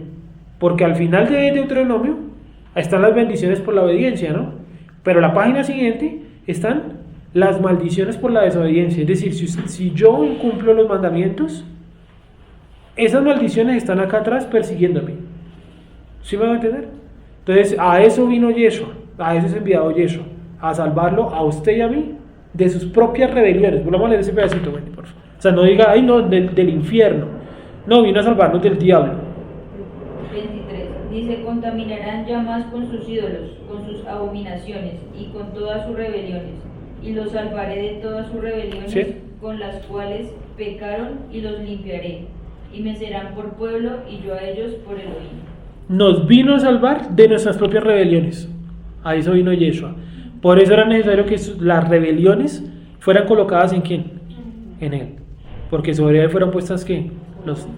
Porque al final de Deuteronomio están las bendiciones por la obediencia, ¿no? Pero la página siguiente están las maldiciones por la desobediencia. Es decir, si yo incumplo los mandamientos, esas maldiciones están acá atrás persiguiéndome. ¿Sí me van a entender? Entonces, a eso vino Yeshua, a eso es enviado Yeshua, a salvarlo a usted y a mí de sus propias rebeliones. Volvamos a leer ese pedacito, Wendy, por favor. O sea, no diga, ay, no, del infierno. No, vino a salvarnos del diablo. 23. Ni se contaminarán ya más con sus ídolos, con sus abominaciones y con todas sus rebeliones. Y los salvaré de todas sus rebeliones, ¿sí?, con las cuales pecaron, y los limpiaré. Y me serán por pueblo, y yo a ellos por Elohim. Nos vino a salvar de nuestras propias rebeliones. A eso vino Yeshua. Por eso era necesario que las rebeliones fueran colocadas ¿en quién? En él. Porque sobre él fueron puestas ¿qué?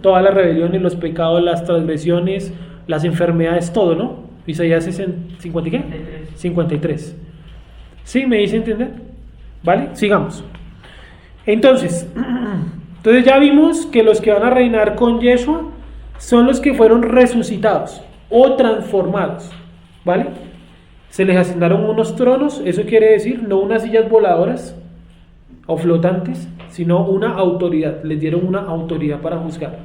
Todas las rebeliones, los pecados, las transgresiones, las enfermedades, todo, ¿no? Isaías 50 ¿y qué? 53. ¿Sí? ¿Me dice entender? ¿Vale? Sigamos. Entonces ya vimos que los que van a reinar con Yeshua son los que fueron resucitados o transformados, ¿vale? Se les asignaron unos tronos, eso quiere decir no unas sillas voladoras o flotantes, sino una autoridad, les dieron una autoridad para juzgar.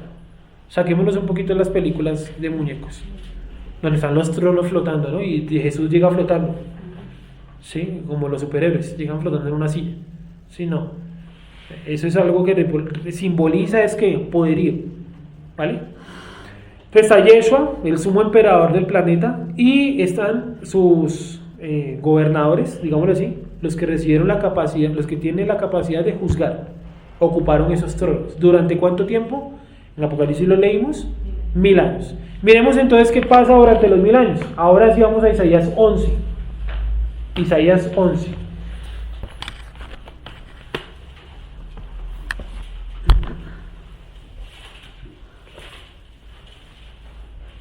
Saquémonos un poquito de las películas de muñecos, donde están los tronos flotando, ¿no? Y Jesús llega flotando, ¿sí? Como los superhéroes, llegan flotando en una silla, ¿sí? No, eso es algo que simboliza es que poderío, ¿vale? Entonces está Yeshua, el sumo emperador del planeta, y están sus gobernadores, digámoslo así, los que recibieron la capacidad, los que tienen la capacidad de juzgar, ocuparon esos tronos. ¿Durante cuánto tiempo? En Apocalipsis lo leímos, 1000 años. Miremos entonces qué pasa durante los 1000 años. Ahora sí vamos a Isaías 11. Isaías 11.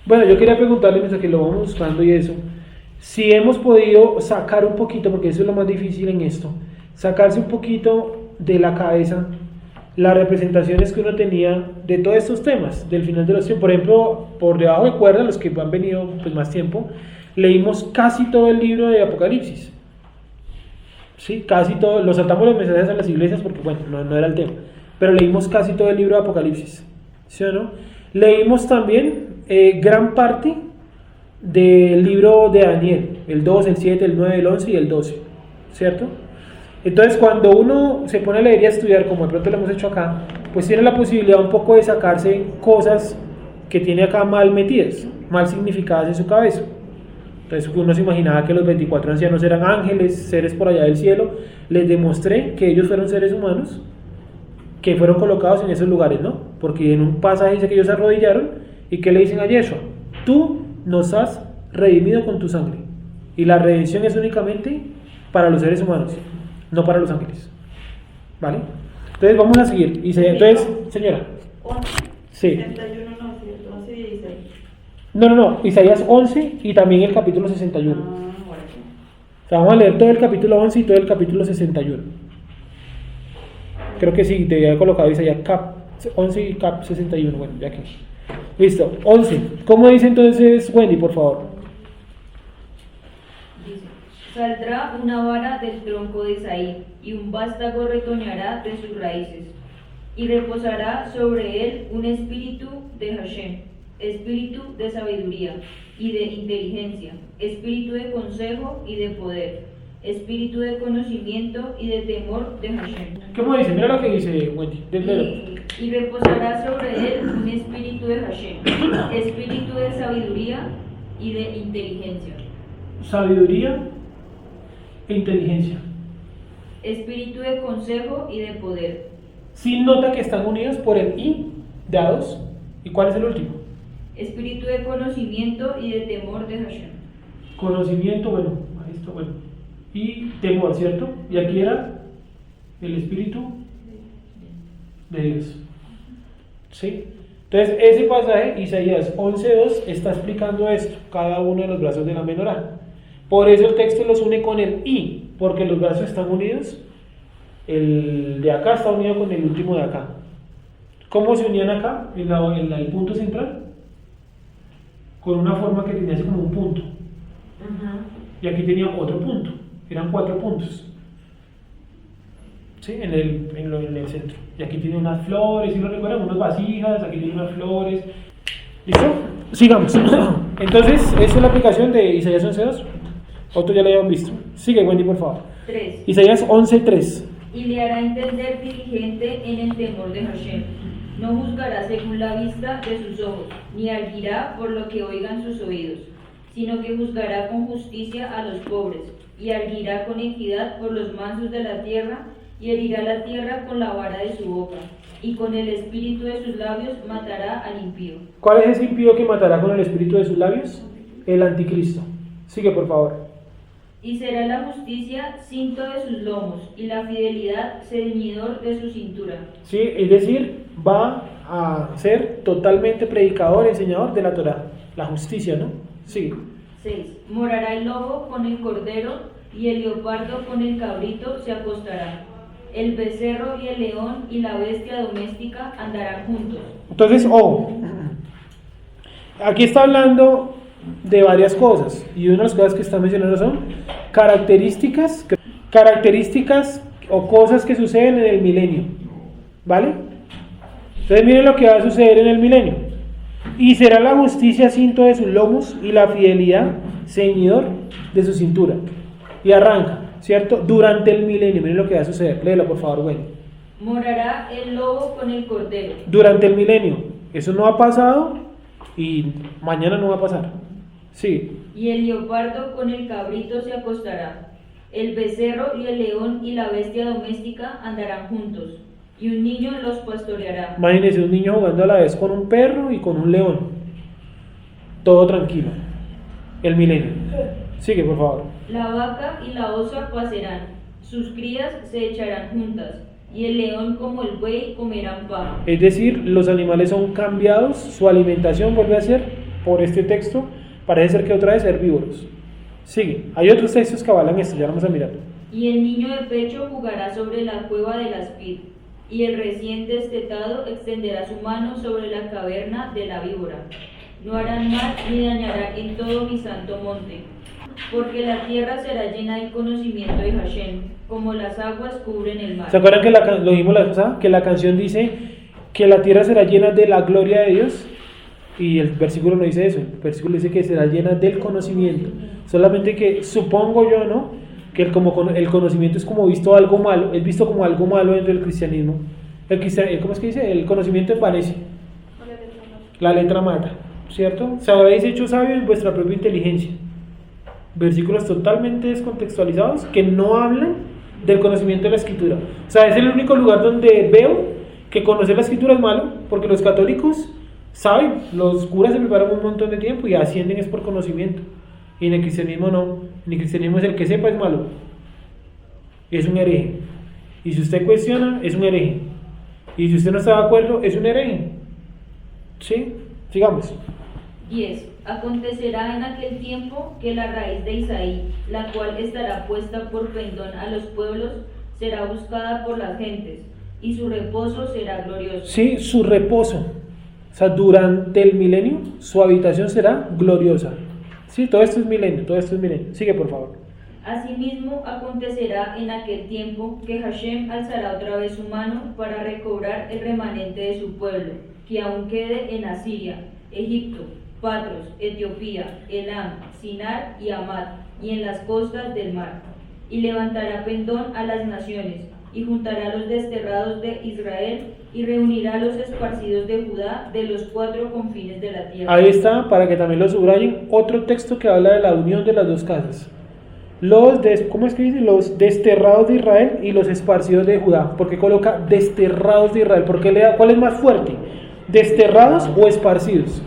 Bueno, yo quería preguntarle, mientras que lo vamos buscando y eso, si hemos podido sacar un poquito, porque eso es lo más difícil en esto, sacarse un poquito de la cabeza las representaciones que uno tenía de todos estos temas, del final de los tiempos. Por ejemplo, por debajo de cuerda, los que han venido pues más tiempo, leímos casi todo el libro de Apocalipsis. Sí, casi todo, lo saltamos los mensajes a las iglesias porque bueno, no era el tema, pero leímos casi todo el libro de Apocalipsis, ¿sí o no? Leímos también gran parte del libro de Daniel, el 2, el 7, el 9, el 11 y el 12, ¿cierto? Entonces cuando uno se pone a leer y a estudiar, como de pronto lo hemos hecho acá, pues tiene la posibilidad un poco de sacarse cosas que tiene acá mal metidas, mal significadas en su cabeza. Entonces uno se imaginaba que los 24 ancianos eran ángeles, seres por allá del cielo. Les demostré que ellos fueron seres humanos que fueron colocados en esos lugares, ¿no? Porque en un pasaje dice que ellos se arrodillaron y que le dicen a Yeshua: tú nos has redimido con tu sangre, y la redención es únicamente para los seres humanos, no para los ángeles, ¿vale? Entonces vamos a seguir. Entonces, señora, 11, sí. 61, no, 11 y 16. No, Isaías 11 y también el capítulo 61. Bueno. O sea, vamos a leer todo el capítulo 11 y todo el capítulo 61. Creo que sí, te había colocado Isaías cap 11 y cap 61. Bueno, ya que. Listo, 11. ¿Cómo dice entonces Wendy, por favor? Dice: saldrá una vara del tronco de Isaí, y un vástago retoñará de sus raíces, y reposará sobre él un espíritu de Hashem, espíritu de sabiduría y de inteligencia, espíritu de consejo y de poder, espíritu de conocimiento y de temor de Hashem. ¿Cómo dice? Mira lo que dice Wendy. Y reposará sobre él un espíritu de Hashem, espíritu de sabiduría y de inteligencia. Sabiduría e inteligencia. Espíritu de consejo y de poder. Sí, nota que están unidos por el I de A2. ¿Y cuál es el último? Espíritu de conocimiento y de temor de Hashem. Conocimiento, bueno, ahí está, bueno. Y temor, ¿cierto? Y aquí era el espíritu de Dios. ¿Sí? Entonces, ese pasaje, Isaías 11:2, está explicando esto, cada uno de los brazos de la menorá. Por eso el texto los une con el I, porque los brazos están unidos. El de acá está unido con el último de acá. ¿Cómo se unían acá? En el punto central, con una forma que tenía así como un punto. Y aquí tenía otro punto. Eran 4 puntos. ¿Sí? En el centro. Y aquí tiene unas flores, si lo recuerdan, unas vasijas, aquí tiene unas flores. ¿Listo? Sigamos. Entonces, esa es la aplicación de Isaías 11:2. Otro ya lo habían visto. Sigue, Wendy, por favor. 3. Isaías 11:3. Y le hará entender diligente en el temor de Hashem. No juzgará según la vista de sus ojos, ni arguirá por lo que oigan sus oídos, sino que juzgará con justicia a los pobres, y arguirá con equidad por los mansos de la tierra, y herirá la tierra con la vara de su boca, y con el espíritu de sus labios matará al impío. ¿Cuál es ese impío que matará con el espíritu de sus labios? El anticristo. Sigue, por favor. Y será la justicia cinto de sus lomos, y la fidelidad ceñidor de su cintura. Sí, es decir, va a ser totalmente predicador, enseñador de la Torá. La justicia, ¿no? Sigue. 6. Morará el lobo con el cordero, y el leopardo con el cabrito se acostará. El becerro y el león y la bestia doméstica andarán juntos. Entonces, ojo, aquí está hablando de varias cosas, y una de las cosas que está mencionando son características o cosas que suceden en el milenio, ¿vale? Entonces miren lo que va a suceder en el milenio. Y será la justicia cinto de sus lomos y la fidelidad ceñidor de su cintura. Y arranca, ¿cierto? Durante el milenio, miren lo que va a suceder. Léelo, por favor, Wendy. Morará el lobo con el cordero. Durante el milenio. Eso no ha pasado y mañana no va a pasar. Sí. Y el leopardo con el cabrito se acostará. El becerro y el león y la bestia doméstica andarán juntos. y un niño los pastoreará. Imagínense un niño jugando a la vez con un perro y con un león. Todo tranquilo. El milenio. Sigue, por favor. La vaca y la osa pasarán, sus crías se echarán juntas, y el león como el buey comerán paja. Es decir, los animales son cambiados, su alimentación vuelve a ser, por este texto, parece ser que otra vez herbívoros. Sigue. Hay otros textos que avalan esto, ya vamos a mirar. Y el niño de pecho jugará sobre la cueva del aspid, y el recién destetado extenderá su mano sobre la caverna de la víbora. No harán mal ni dañarán en todo mi santo monte, porque la tierra será llena del conocimiento de Hashem, como las aguas cubren el mar. ¿Se acuerdan que lo dijimos la vez pasada? Que la canción dice que la tierra será llena de la gloria de Dios, y el versículo no dice eso, el versículo dice que será llena del conocimiento. Solamente que supongo yo, ¿no?, que el conocimiento es como visto algo malo, es visto como algo malo dentro del cristianismo. ¿Cómo es que dice? El conocimiento envanece, la letra mata, ¿cierto? Se habéis hecho sabio en vuestra propia inteligencia. Versículos totalmente descontextualizados que no hablan del conocimiento de la escritura. O sea, es el único lugar donde veo que conocer la escritura es malo, porque los católicos saben, los curas se preparan un montón de tiempo y ascienden es por conocimiento. Y en el cristianismo no, en el cristianismo es el que sepa es malo, es un hereje. Y si usted cuestiona, es un hereje. Y si usted no está de acuerdo, es un hereje. ¿Sí? Sigamos. 10. Acontecerá en aquel tiempo que la raíz de Isaí, la cual estará puesta por pendón a los pueblos, será buscada por las gentes, y su reposo será glorioso. Sí, su reposo. O sea, durante el milenio, su habitación será gloriosa. Sí, todo esto es milenio, todo esto es milenio. Sigue, por favor. Asimismo, acontecerá en aquel tiempo que Hashem alzará otra vez su mano para recobrar el remanente de su pueblo, que aún quede en Asiria, Egipto, Patros, Etiopía, Elam, Sinar y Amad, y en las costas del mar. Y levantará pendón a las naciones, y juntará a los desterrados de Israel, y reunirá a los esparcidos de Judá de los 4 confines de la tierra. Ahí está, para que también lo subrayen, otro texto que habla de la unión de las dos casas. ¿Cómo es que dice? Los desterrados de Israel y los esparcidos de Judá. ¿Por qué coloca desterrados de Israel? ¿Cuál es más fuerte? ¿Desterrados o esparcidos?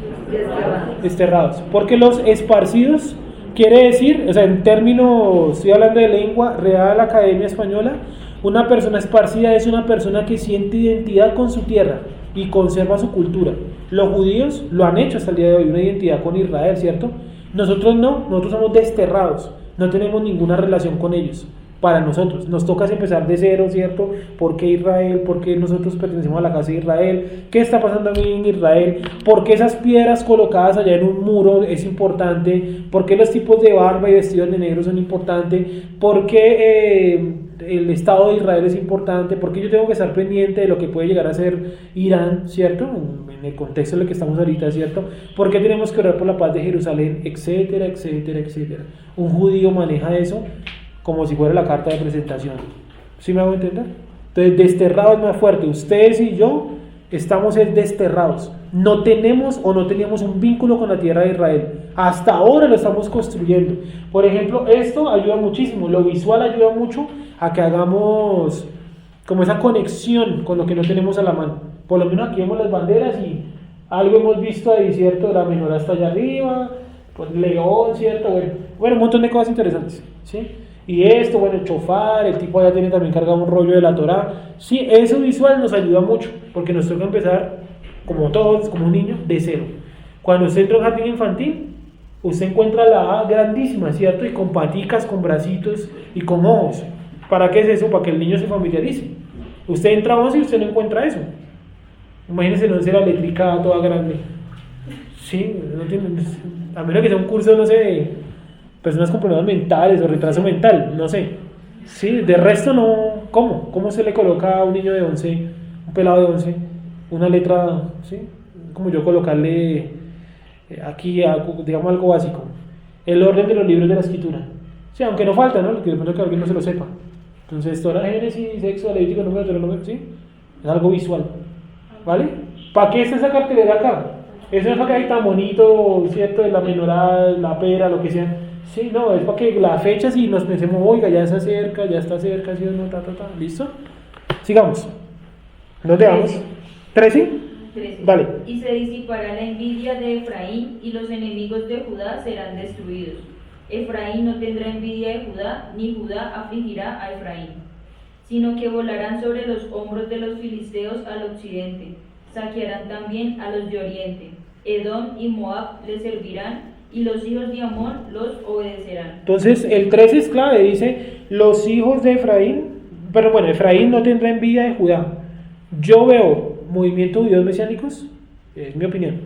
Desterrados. Porque los esparcidos quiere decir, o sea, en términos, estoy hablando de lengua, Real Academia Española, una persona esparcida es una persona que siente identidad con su tierra y conserva su cultura. Los judíos lo han hecho hasta el día de hoy, una identidad con Israel, ¿cierto? Nosotros no, nosotros somos desterrados, no tenemos ninguna relación con ellos. Para nosotros, nos toca empezar de cero, ¿cierto? ¿Por qué Israel? ¿Por qué nosotros pertenecemos a la casa de Israel? ¿Qué está pasando a mí en Israel? ¿Por qué esas piedras colocadas allá en un muro es importante? ¿Por qué los tipos de barba y vestidos de negro son importantes? ¿Por qué el Estado de Israel es importante? ¿Por qué yo tengo que estar pendiente de lo que puede llegar a ser Irán, ¿cierto? En el contexto en el que estamos ahorita, ¿cierto? ¿Por qué tenemos que orar por la paz de Jerusalén? Etcétera, etcétera, etcétera. Un judío maneja eso como si fuera la carta de presentación. ¿Sí me hago entender? Entonces, desterrado es más fuerte. Ustedes y yo estamos desterrados. No tenemos o no teníamos un vínculo con la tierra de Israel. Hasta ahora lo estamos construyendo. Por ejemplo, esto ayuda muchísimo. Lo visual ayuda mucho a que hagamos como esa conexión con lo que no tenemos a la mano. Por lo menos aquí vemos las banderas y algo hemos visto ahí, ¿cierto? La menorá está allá arriba, pues león, ¿cierto? Bueno, un montón de cosas interesantes, ¿sí? Y esto, bueno, el chofar, el tipo allá tiene también cargado un rollo de la Torá. Sí, eso visual nos ayuda mucho, porque nos toca empezar, como todos, como un niño, de cero. Cuando usted entra a un jardín infantil, usted encuentra la A grandísima, ¿cierto? Y con paticas, con bracitos y con ojos. ¿Para qué es eso? Para que el niño se familiarice. Usted entra a 11 y usted no encuentra eso. Imagínense, no sé, la letrica toda grande. Sí, no tiene, a menos que sea un curso, no sé, de personas con problemas mentales o retraso mental, no sé. Sí, de resto no. ¿Cómo se le coloca a un niño de 11, un pelado de 11, una letra, sí? Como yo colocarle aquí, digamos, algo básico. El orden de los libros de la escritura. Sí, aunque no falta, ¿no? Que de pronto que alguien no se lo sepa. Entonces, Torá, Génesis, Éxodo, Levítico, Número, Deuteronomio, ¿sí? Es algo visual. ¿Vale? ¿Para qué está esa cartelera acá? Eso no es para que hay tan bonito, ¿cierto? De la menorá, la pera, lo que sea. Sí, no, es para que la fecha, si nos pensemos, oiga, ya está cerca, ¿sí o no? ¿Listo? Sigamos. ¿Dónde vamos? 13. 13. Vale. Y se disipará la envidia de Efraín, y los enemigos de Judá serán destruidos. Efraín no tendrá envidia de Judá, ni Judá afligirá a Efraín, sino que volarán sobre los hombros de los filisteos al occidente. Saquearán también a los de oriente. Edom y Moab les servirán, y los hijos de Amón los obedecerán. Entonces el 13 es clave, dice, los hijos de Efraín, pero bueno, Efraín no tendrá envidia de Judá. Yo veo movimiento de judíos mesiánicos, es mi opinión,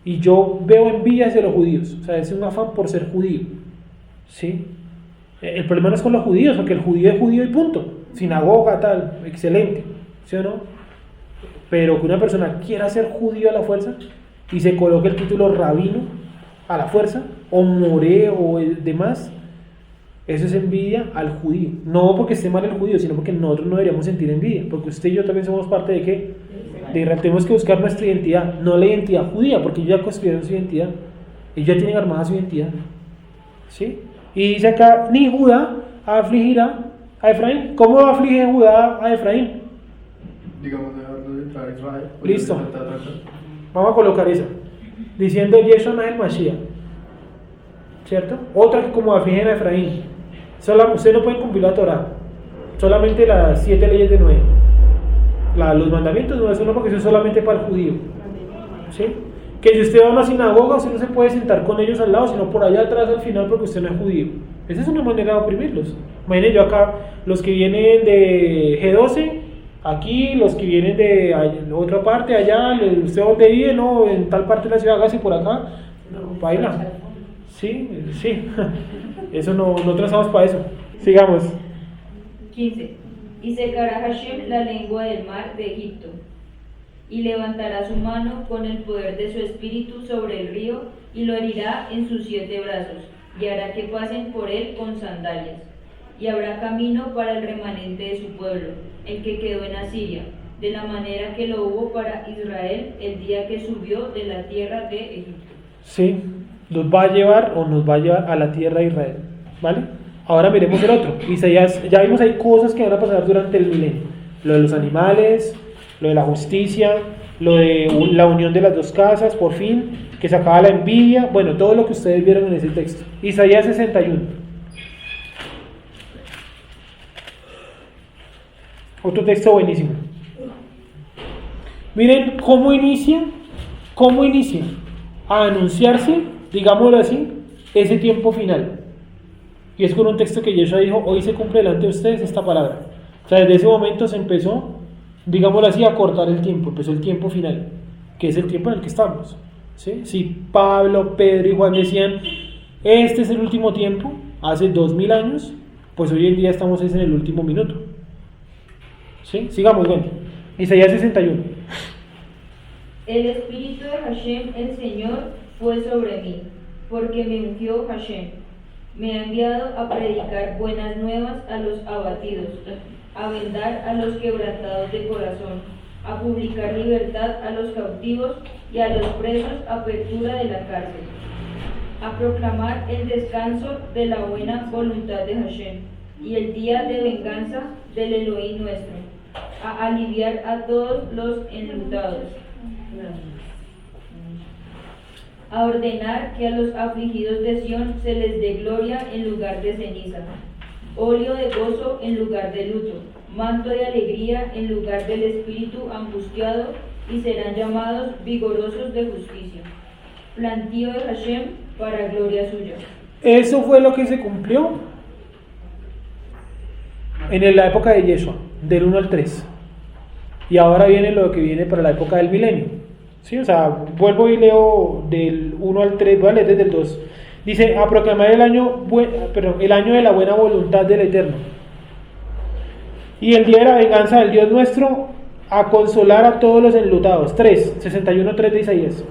y yo veo envidia hacia los judíos, o sea, es un afán por ser judío, ¿sí? El problema no es con los judíos, porque el judío es judío y punto, sinagoga, tal, excelente, ¿sí o no? Pero que una persona quiera ser judío a la fuerza y se coloque el título rabino a la fuerza, o moré o demás, eso es envidia al judío. No porque esté mal el judío, sino porque nosotros no deberíamos sentir envidia, porque usted y yo también somos parte de ¿qué? De Israel. Tenemos que buscar nuestra identidad, no la identidad judía, porque ellos ya construyeron su identidad, ellos ya tienen armada su identidad, ¿sí? Y dice acá, ni Judá afligirá a Efraín. ¿Cómo va a afligir Judá a Efraín? Digamos, dejarlo de entrar a Israel. Listo. Vamos a colocar esa, diciendo Yeshua no es el Mashiach, ¿cierto? Otra que como afligen a Efraín, usted no puede cumplir la Torah, solamente las 7 leyes de Noé, los mandamientos no, eso no, porque eso es solamente para el judío, ¿sí? Que si usted va a una sinagoga, usted no se puede sentar con ellos al lado, sino por allá atrás al final, porque usted no es judío. Esa es una manera de oprimirlos. Imagínense yo acá, los que vienen de G12, aquí, los que vienen de otra parte, allá, usted dónde vive, no, en tal parte de la ciudad, hágase por acá, no, baila. Sí, eso no trazamos para eso. Sigamos. 15. Y secará Hashem la lengua del mar de Egipto, y levantará su mano con el poder de su espíritu sobre el río, y lo herirá en sus 7 brazos, y hará que pasen por él con sandalias. Y habrá camino para el remanente de su pueblo, el que quedó en Asiria, de la manera que lo hubo para Israel el día que subió de la tierra de Egipto. Sí, nos va a llevar a la tierra de Israel, ¿vale? Ahora miremos el otro. Isaías, ya vimos hay cosas que van a pasar durante el milenio, lo de los animales, lo de la justicia, lo de la unión de las dos casas, por fin, que se acaba la envidia, bueno, todo lo que ustedes vieron en ese texto. Isaías 61. Otro texto buenísimo. Miren cómo inicia a anunciarse, digámoslo así, ese tiempo final. Y es con un texto que Yeshua dijo, hoy se cumple delante de ustedes esta palabra. O sea, desde ese momento se empezó, digámoslo así, a cortar el tiempo, empezó el tiempo final, que es el tiempo en el que estamos. ¿Sí? Si Pablo, Pedro y Juan decían, este es el último tiempo, hace 2000 años, pues hoy en día estamos en el último minuto. ¿Sí? Sigamos, bueno. Isaías 61. El espíritu de Hashem, el Señor, fue sobre mí, porque me ungió Hashem. Me ha enviado a predicar buenas nuevas a los abatidos, a vendar a los quebrantados de corazón, a publicar libertad a los cautivos y a los presos apertura de la cárcel, a proclamar el descanso de la buena voluntad de Hashem y el día de venganza del Elohim nuestro, a aliviar a todos los enlutados, a ordenar que a los afligidos de Sión se les dé gloria en lugar de ceniza, óleo de gozo en lugar de luto, manto de alegría en lugar del espíritu angustiado, y serán llamados vigorosos de justicia, plantío de Hashem para gloria suya. Eso fue lo que se cumplió en la época de Yeshua, del 1 al 3. Y ahora viene lo que viene para la época del milenio. ¿Sí? O sea, vuelvo y leo del 1 al 3, voy a leer desde el 2. Dice, a proclamar el año de la buena voluntad del Eterno. Y el día de la venganza del Dios nuestro, a consolar a todos los enlutados. 61:3 de Isaías.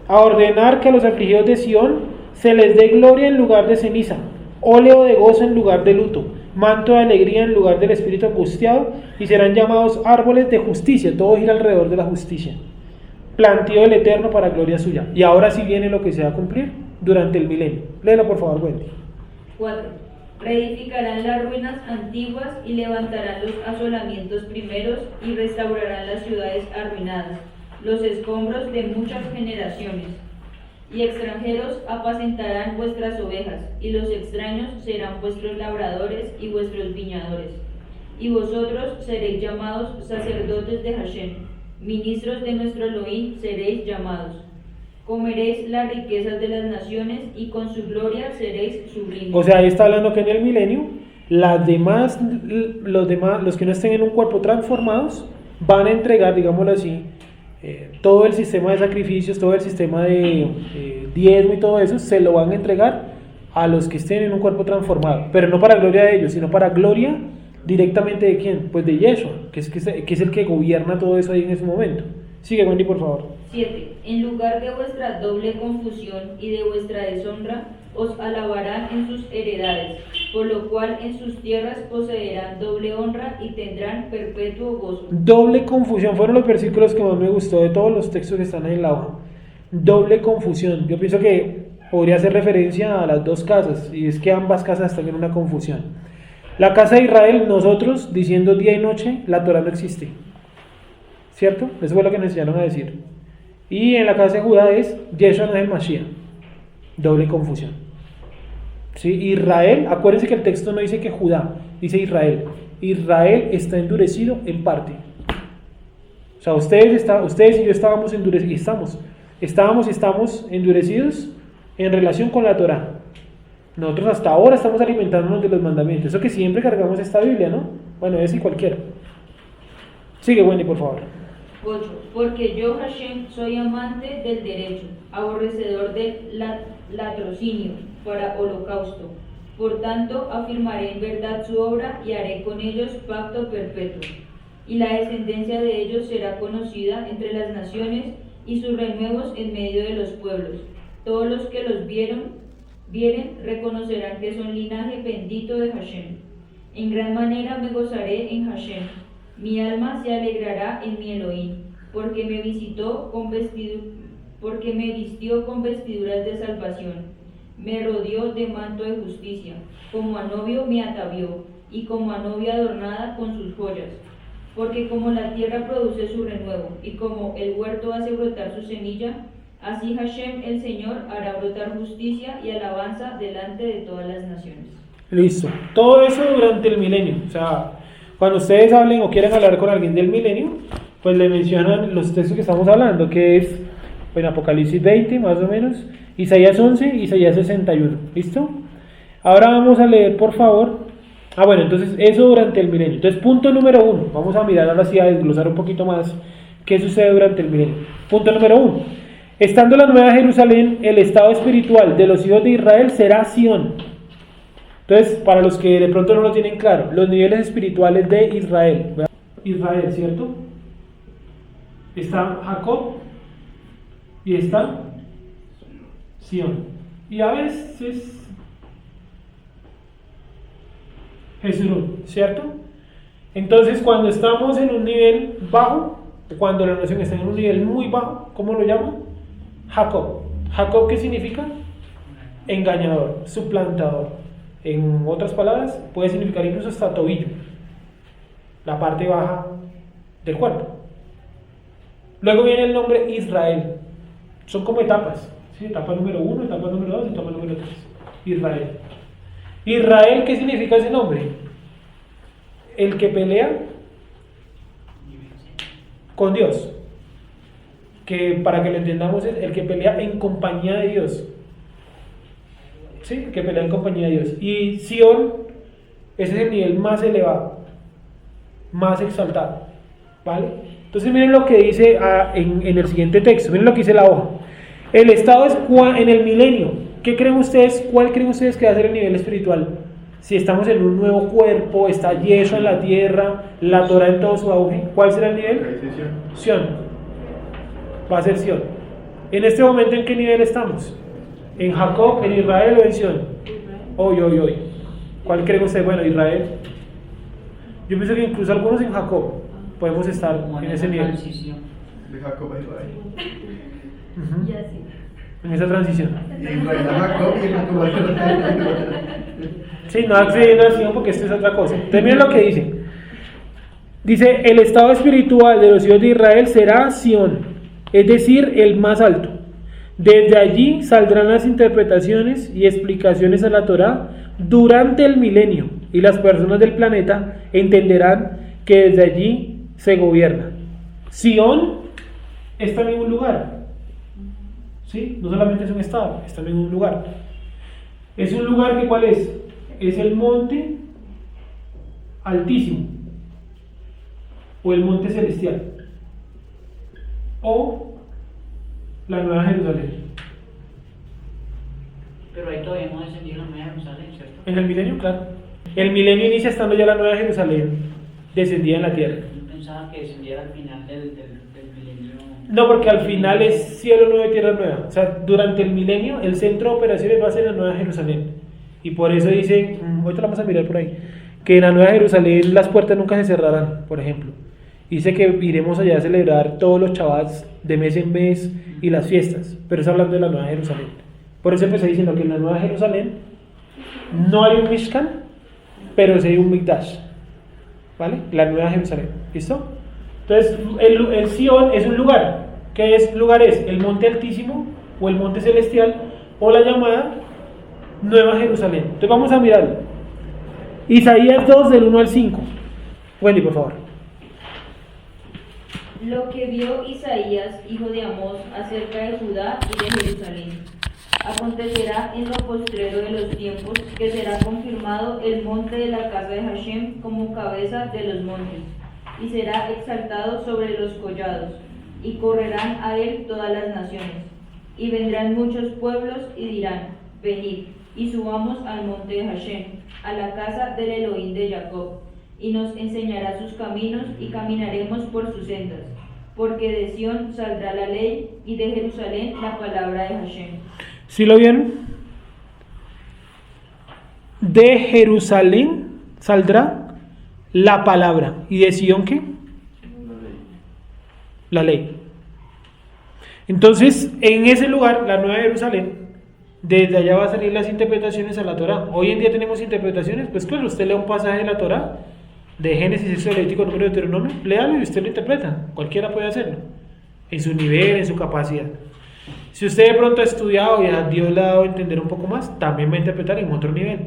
A ordenar que a los afligidos de Sión se les dé gloria en lugar de ceniza, óleo de gozo en lugar de luto, manto de alegría en lugar del espíritu angustiado, y serán llamados árboles de justicia. Todo gira alrededor de la justicia. Plantío del Eterno para gloria suya. Y ahora sí viene lo que se va a cumplir durante el milenio. Léelo por favor, Wendy. 4. Reedificarán las ruinas antiguas y levantarán los asolamientos primeros y restaurarán las ciudades arruinadas, los escombros de muchas generaciones. Y extranjeros apacentarán vuestras ovejas, y los extraños serán vuestros labradores y vuestros viñadores. Y vosotros seréis llamados sacerdotes de Hashem, ministros de nuestro Elohim seréis llamados. Comeréis las riquezas de las naciones y con su gloria seréis sublimes. O sea, ahí está hablando que en el milenio, los que no estén en un cuerpo transformados, van a entregar, digámoslo así, todo el sistema de sacrificios, todo el sistema de diezmo y todo eso, se lo van a entregar a los que estén en un cuerpo transformado, pero no para gloria de ellos, sino para gloria directamente de quién, pues de Yeshua, que es el que gobierna todo eso ahí en ese momento. Sigue, Wendy, por favor. 7. En lugar de vuestra doble confusión y de vuestra deshonra, os alabarán en sus heredades, por lo cual en sus tierras poseerán doble honra y tendrán perpetuo gozo. Doble confusión, fueron los versículos que más me gustó de todos los textos que están ahí en la hoja. Doble confusión, yo pienso que podría hacer referencia a las dos casas, y es que ambas casas están en una confusión. La casa de Israel, nosotros diciendo día y noche, la Torah no existe, ¿cierto? Eso fue lo que nos enseñaron a decir. Y en la casa de Judá es Yeshua no es el Mashiach. Doble confusión. ¿Sí? Israel, acuérdense que el texto no dice que Judá, dice Israel. Israel está endurecido en parte. O sea, ustedes y yo estábamos endurecidos, estamos endurecidos en relación con la Torah. Nosotros hasta ahora estamos alimentándonos de los mandamientos. Eso que siempre cargamos esta Biblia, ¿no? Bueno, ese y cualquiera. Sigue, Wendy, por favor. 8. Porque yo, Hashem, soy amante del derecho, aborrecedor del latrocinio para holocausto. Por tanto, afirmaré en verdad su obra y haré con ellos pacto perpetuo. Y la descendencia de ellos será conocida entre las naciones y sus renuevos en medio de los pueblos. Todos los que los vieren reconocerán que son linaje bendito de Hashem. En gran manera me gozaré en Hashem. Mi alma se alegrará en mi Elohim, porque me vistió con vestiduras de salvación, me rodeó de manto de justicia, como a novio me atavió, y como a novia adornada con sus joyas. Porque como la tierra produce su renuevo, y como el huerto hace brotar su semilla, así Hashem el Señor hará brotar justicia y alabanza delante de todas las naciones. Listo. Todo eso durante el milenio. O sea, cuando ustedes hablen o quieran hablar con alguien del milenio, pues le mencionan los textos que estamos hablando, que es en Apocalipsis 20 más o menos, Isaías 11 y Isaías 61. ¿Listo? Ahora vamos a leer, por favor. Bueno, entonces eso durante el milenio. Entonces, punto número 1. Vamos a mirar ahora sí a desglosar un poquito más qué sucede durante el milenio. Punto número 1. Estando la Nueva Jerusalén, el estado espiritual de los hijos de Israel será Sión. Entonces, para los que de pronto no lo tienen claro, los niveles espirituales de Israel. Israel, ¿cierto? Está Jacob y está Sión. Y a veces Jezreel, ¿cierto? Entonces, cuando estamos en un nivel bajo, cuando la nación está en un nivel muy bajo, ¿cómo lo llaman? Jacob. Jacob, ¿qué significa? Engañador, suplantador. En otras palabras, puede significar incluso hasta tobillo, la parte baja del cuerpo. Luego viene el nombre Israel. Son como etapas, ¿sí? Etapa número 1, etapa número 2, etapa número 3. Israel. Israel, ¿qué significa ese nombre? El que pelea con Dios. Que para que lo entendamos es el que pelea en compañía de Dios. ¿Sí? Que pelea en compañía de Dios. Y Sión, ese es el nivel más elevado, más exaltado, ¿vale? Entonces miren lo que dice en el siguiente texto, miren lo que dice la hoja. El estado es en el milenio. ¿Qué creen ustedes? ¿Cuál creen ustedes que va a ser el nivel espiritual? Si estamos en un nuevo cuerpo, está Yeshua en la tierra, la Torah en todo su auge, ¿cuál será el nivel? Sión. Va a ser Sión. En este momento, ¿en qué nivel estamos? ¿En Jacob, en Israel o en Sión? Hoy. ¿Cuál creen ustedes? Bueno, Israel. Yo pienso que incluso algunos en Jacob podemos estar en ese nivel. De Jacob a Israel. Uh-huh. Y así. en esa transición. Y Israel a Jacob y Jacob a Israel. Sí, no accediendo a Sion porque esto es otra cosa. Entonces miren lo que dice. Dice, el estado espiritual de los hijos de Israel será Sion, es decir, el más alto. Desde allí saldrán las interpretaciones y explicaciones a la Torá durante el milenio, y las personas del planeta entenderán que desde allí se gobierna. Sion es también un lugar, ¿sí? No solamente es un estado, es también un lugar. Es un lugar que, ¿cuál es? Es el monte altísimo, o el monte celestial, o la Nueva Jerusalén. Pero ahí todavía no descendió la Nueva Jerusalén, ¿cierto? En el milenio, claro. El milenio inicia estando ya la Nueva Jerusalén descendida en la tierra. Yo pensaba que descendiera al final del milenio. No, porque al final es cielo nuevo y tierra nueva. O sea, durante el milenio, el centro de operaciones va a ser la Nueva Jerusalén. Y por eso dice, ahorita la vamos a mirar por ahí, que en la Nueva Jerusalén las puertas nunca se cerrarán, por ejemplo. Dice que iremos allá a celebrar todos los Shabbats de mes en mes y las fiestas, pero es hablando de la Nueva Jerusalén. Por eso empecé diciendo que en la Nueva Jerusalén no hay un Mishkan, pero sí hay un Mikdash, ¿vale? La Nueva Jerusalén, ¿listo? Entonces, el Sion es un lugar. ¿Qué lugar es? El monte altísimo o el monte celestial o la llamada Nueva Jerusalén. Entonces vamos a mirarlo. Isaías 2 del 1 al 5. Wendy, por favor. Lo que vio Isaías, hijo de Amós, acerca de Judá y de Jerusalén. Acontecerá en lo postrero de los tiempos que será confirmado el monte de la casa de Hashem como cabeza de los montes, y será exaltado sobre los collados, y correrán a él todas las naciones. Y vendrán muchos pueblos y dirán, venid, y subamos al monte de Hashem, a la casa del Elohim de Jacob, y nos enseñará sus caminos y caminaremos por sus sendas, porque de Sión saldrá la ley y de Jerusalén la palabra de Hashem. ¿Sí lo vieron? De Jerusalén saldrá la palabra. ¿Y de Sión qué? La ley. Entonces, en ese lugar, la Nueva Jerusalén, desde allá va a salir las interpretaciones a la Torá. Hoy en día tenemos interpretaciones, pues claro, usted lee un pasaje de la Torá, de Génesis, Éxodo, Levítico, Número, Deuteronomio, léalo y usted lo interpreta. Cualquiera puede hacerlo, en su nivel, en su capacidad. Si usted de pronto ha estudiado y a Dios le ha dado a entender un poco más, también va a interpretar en otro nivel.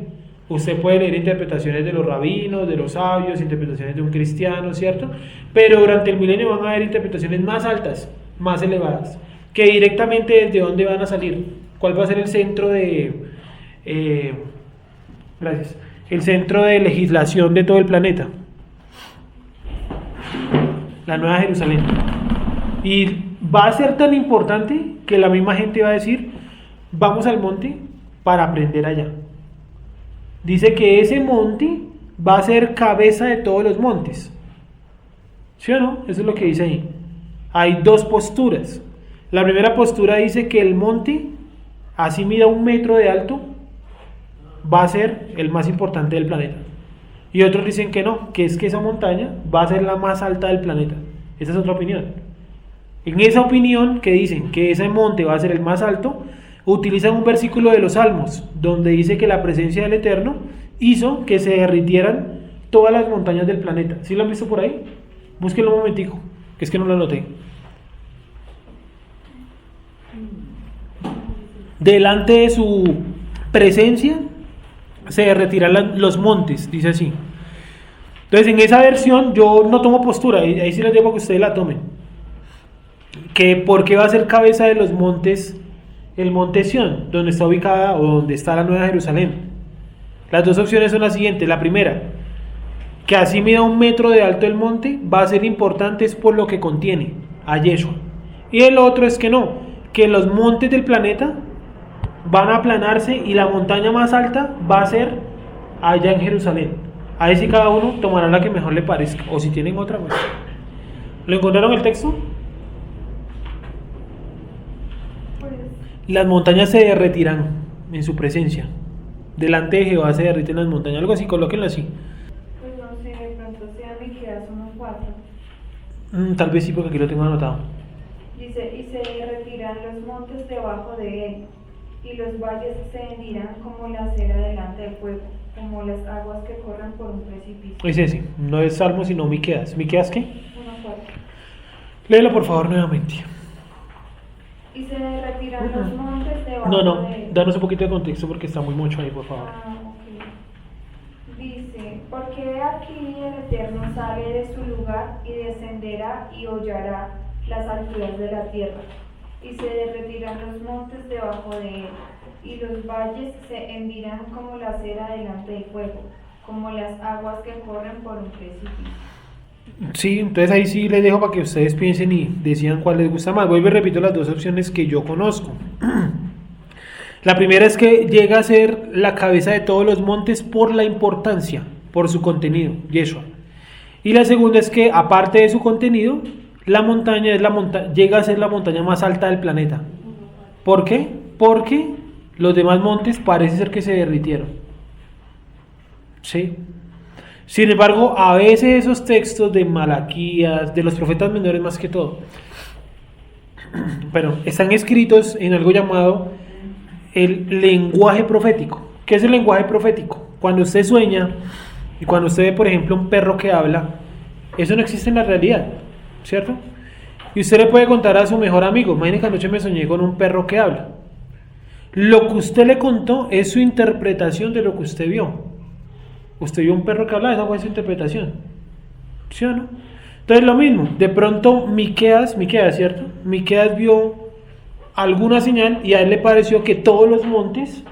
Usted puede leer interpretaciones de los rabinos, de los sabios, interpretaciones de un cristiano, ¿cierto? Pero durante el milenio van a haber interpretaciones más altas, más elevadas, que directamente desde dónde van a salir. ¿Cuál va a ser el centro de el centro de legislación de todo el planeta? La Nueva Jerusalén. Y va a ser tan importante que la misma gente va a decir, vamos al monte para aprender allá. Dice que ese monte va a ser cabeza de todos los montes. ¿Sí o no? Eso es lo que dice ahí. Hay dos posturas. La primera postura dice que el monte, así mida 1 metro de alto, va a ser el más importante del planeta. Y otros dicen que no, que es que esa montaña va a ser la más alta del planeta. Esa es otra opinión. En esa opinión que dicen que ese monte va a ser el más alto, utilizan un versículo de los Salmos, donde dice que la presencia del Eterno hizo que se derritieran todas las montañas del planeta. ¿Sí lo han visto por ahí? Búsquenlo un momentico, que es que no lo anoté. Delante de su presencia se derretirán los montes, dice así. Entonces en esa versión yo no tomo postura, ahí sí les digo que ustedes la tomen. Que por qué va a ser cabeza de los montes el monte Sión, donde está ubicada o donde está la Nueva Jerusalén. Las dos opciones son las siguientes. La primera, que así mida 1 metro de alto el monte, va a ser importante es por lo que contiene a Yeshua. Y el otro es que no, que los montes del planeta van a aplanarse y la montaña más alta va a ser allá en Jerusalén. Ahí sí cada uno tomará la que mejor le parezca, o si tienen otra, pues. ¿Lo encontraron el texto? Las montañas se derretirán en su presencia. Delante de Jehová se derriten las montañas. Algo así, colóquenlo así. Pues no sé, de pronto sea Miqueas 1:4. Tal vez sí, porque aquí lo tengo anotado. Dice, y se derretirán los montes debajo de él, y los valles se hendirán como la cera delante del fuego, como las aguas que corren por un precipicio. Es ese, no es Salmo sino Miqueas. ¿Miqueas qué? 1:4. Léelo por favor nuevamente. Y se derretirán los montes debajo No, de él. danos un poquito de contexto porque está muy mucho ahí, por favor. Ok. Dice, porque he aquí el Eterno sale de su lugar y descenderá y hollará las alturas de la tierra, y se derretirán los montes debajo de él, y los valles se hendirán como la cera delante del fuego, como las aguas que corren por un precipicio. Sí, entonces ahí sí les dejo para que ustedes piensen y decidan cuál les gusta más. Vuelvo y repito las dos opciones que yo conozco. La primera es que llega a ser la cabeza de todos los montes por la importancia, por su contenido, Yeshua. Y la segunda es que aparte de su contenido, la montaña es llega a ser la montaña más alta del planeta. ¿Por qué? Porque los demás montes parece ser que se derritieron. ¿Sí? Sin embargo, a veces esos textos de Malaquías, de los profetas menores más que todo, pero están escritos en algo llamado el lenguaje profético. ¿Qué es el lenguaje profético? Cuando usted sueña y cuando usted ve, por ejemplo, un perro que habla, eso no existe en la realidad, ¿cierto? Y usted le puede contar a su mejor amigo, imagínate que anoche me soñé con un perro que habla. Lo que usted le contó es su interpretación de lo que usted vio. Usted vio un perro que hablaba, esa fue su interpretación, ¿sí o no? Entonces lo mismo, de pronto Miqueas, ¿cierto? Miqueas vio alguna señal y a él le pareció que todos los montes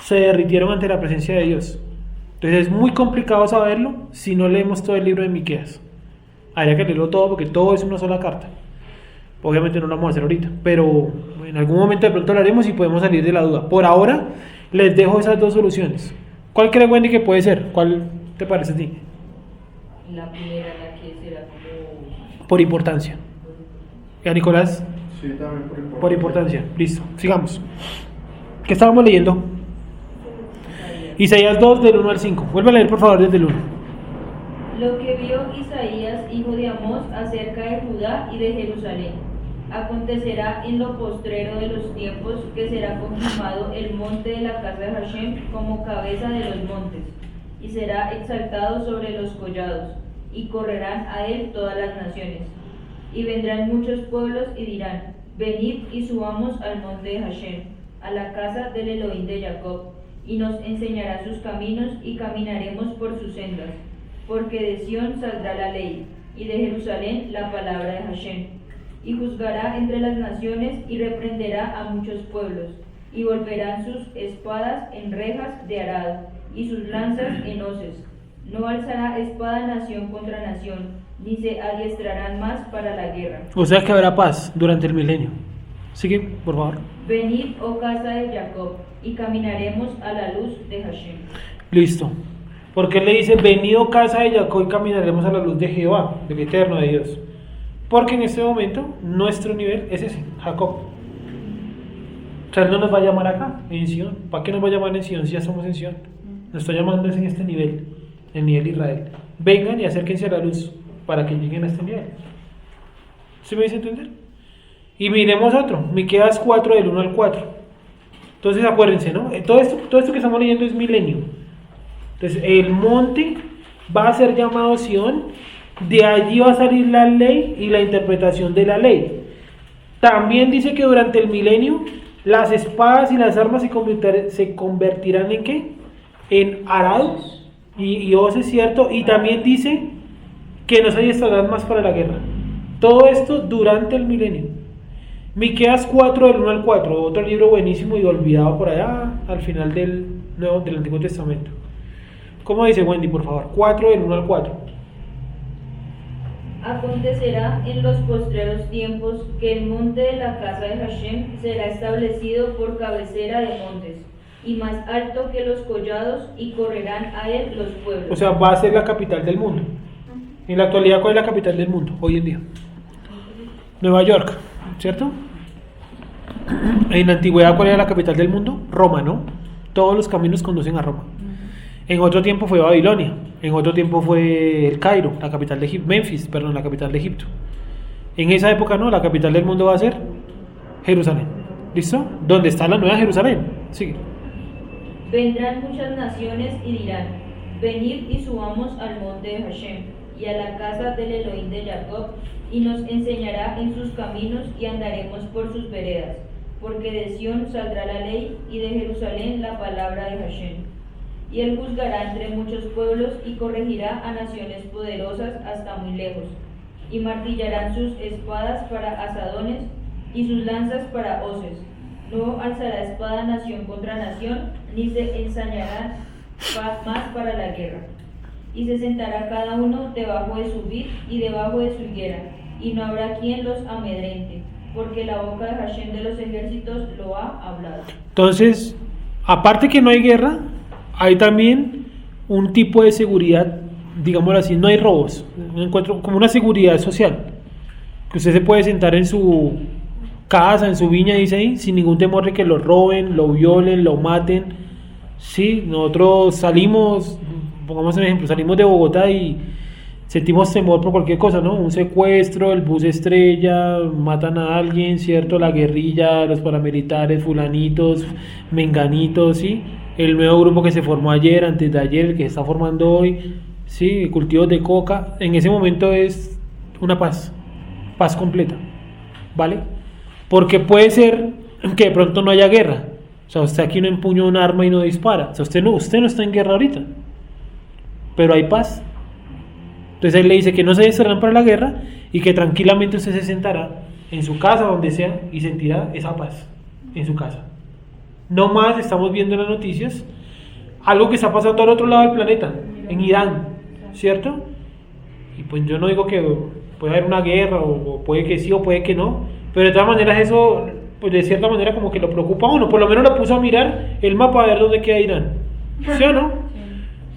se derritieron ante la presencia de Dios. Entonces es muy complicado saberlo si no leemos todo el libro de Miqueas. Habría que leerlo todo porque todo es una sola carta. Obviamente no lo vamos a hacer ahorita, pero en algún momento de pronto lo haremos y podemos salir de la duda. Por ahora les dejo esas dos soluciones. ¿Cuál cree Wendy que puede ser? ¿Cuál te parece a ti? La primera, la que será como... Por importancia. ¿Y a Nicolás? Sí, también por importancia. Por importancia. Listo, sigamos. ¿Qué estábamos leyendo? Isaías 2 del 1 al 5. Vuelve a leer por favor desde el 1. Lo que vio Isaías, hijo de Amós, acerca de Judá y de Jerusalén. Acontecerá en lo postrero de los tiempos que será confirmado el monte de la casa de Hashem como cabeza de los montes, y será exaltado sobre los collados, y correrán a él todas las naciones. Y vendrán muchos pueblos y dirán, venid y subamos al monte de Hashem, a la casa del Elohim de Jacob, y nos enseñará sus caminos y caminaremos por sus sendas. Porque de Sión saldrá la ley, y de Jerusalén la palabra de Hashem. Y juzgará entre las naciones y reprenderá a muchos pueblos, y volverán sus espadas en rejas de arado, y sus lanzas en hoces. No alzará espada nación contra nación, ni se adiestrarán más para la guerra. O sea que habrá paz durante el milenio. Sigue, por favor. Venid, oh casa de Jacob, y caminaremos a la luz de Hashem. Listo. Porque él le dice, venid, oh casa de Jacob, y caminaremos a la luz de Jehová, del eterno de Dios. Porque en este momento nuestro nivel es ese, Jacob. O sea, él no nos va a llamar acá, en Sion. ¿Para qué nos va a llamar en Sion si ya estamos en Sion? Nos está llamando en este nivel, el nivel Israel. Vengan y acérquense a la luz para que lleguen a este nivel. ¿Sí me dice entender? Y miremos otro, Miqueas 4 del 1 al 4. Entonces acuérdense, ¿no? Todo esto que estamos leyendo es milenio. Entonces el monte va a ser llamado Sion. De allí va a salir la ley y la interpretación de la ley. También dice que durante el milenio las espadas y las armas se convertirán en ¿qué? En arados y hoces, ¿cierto? Y también dice que no se adiestrarán más para la guerra. Todo esto durante el milenio. Miqueas 4 del 1 al 4, otro libro buenísimo y olvidado por allá al final del Antiguo Testamento. ¿Cómo dice Wendy, por favor? 4 del 1 al 4. Acontecerá en los postreros tiempos que el monte de la casa de Hashem será establecido por cabecera de montes, y más alto que los collados, y correrán a él los pueblos. O sea, va a ser la capital del mundo. En la actualidad, ¿cuál es la capital del mundo hoy en día? Nueva York, ¿cierto? En la antigüedad, ¿cuál era la capital del mundo? Roma, ¿no? Todos los caminos conducen a Roma. En otro tiempo fue Babilonia, en otro tiempo fue el Cairo, la capital de Egipto, Memphis, perdón, la capital de Egipto. En esa época no, la capital del mundo va a ser Jerusalén. ¿Listo? ¿Dónde está la nueva Jerusalén? Sigue. Vendrán muchas naciones y dirán, venid y subamos al monte de Hashem y a la casa del Elohim de Jacob, y nos enseñará en sus caminos y andaremos por sus veredas, porque de Sión saldrá la ley y de Jerusalén la palabra de Hashem. Y él juzgará entre muchos pueblos y corregirá a naciones poderosas hasta muy lejos, y martillarán sus espadas para asadones y sus lanzas para hoces. No alzará espada nación contra nación, ni se ensañarán más para la guerra. Y se sentará cada uno debajo de su vid y debajo de su higuera, y no habrá quien los amedrente, porque la boca de Hashem de los ejércitos lo ha hablado. Entonces, aparte que no hay guerra, hay también un tipo de seguridad, digámoslo así, no hay robos. Encuentro como una seguridad social, que usted se puede sentar en su casa, en su viña, dice ahí, sin ningún temor de que lo roben, lo violen, lo maten. Sí, nosotros salimos, pongamos un ejemplo, salimos de Bogotá y sentimos temor por cualquier cosa, ¿no? Un secuestro, el bus estrella, matan a alguien, ¿cierto? La guerrilla, los paramilitares, fulanitos, menganitos, ¿sí? El nuevo grupo que se formó ayer, antes de ayer, el que se está formando hoy, ¿sí? Cultivos de coca. En ese momento es una paz completa, ¿vale? Porque puede ser que de pronto no haya guerra. O sea, usted aquí no empuña un arma y no dispara. O sea, usted no está en guerra ahorita. Pero hay paz. Entonces él le dice que no se descerran para la guerra y que tranquilamente usted se sentará en su casa, donde sea, y sentirá esa paz en su casa. No más estamos viendo en las noticias algo que está pasando al otro lado del planeta, en Irán, ¿cierto? Y pues yo no digo que puede haber una guerra, o puede que sí o puede que no, pero de todas maneras eso, pues de cierta manera como que lo preocupa a uno. Por lo menos lo puso a mirar el mapa a ver dónde queda Irán, ¿sí o no?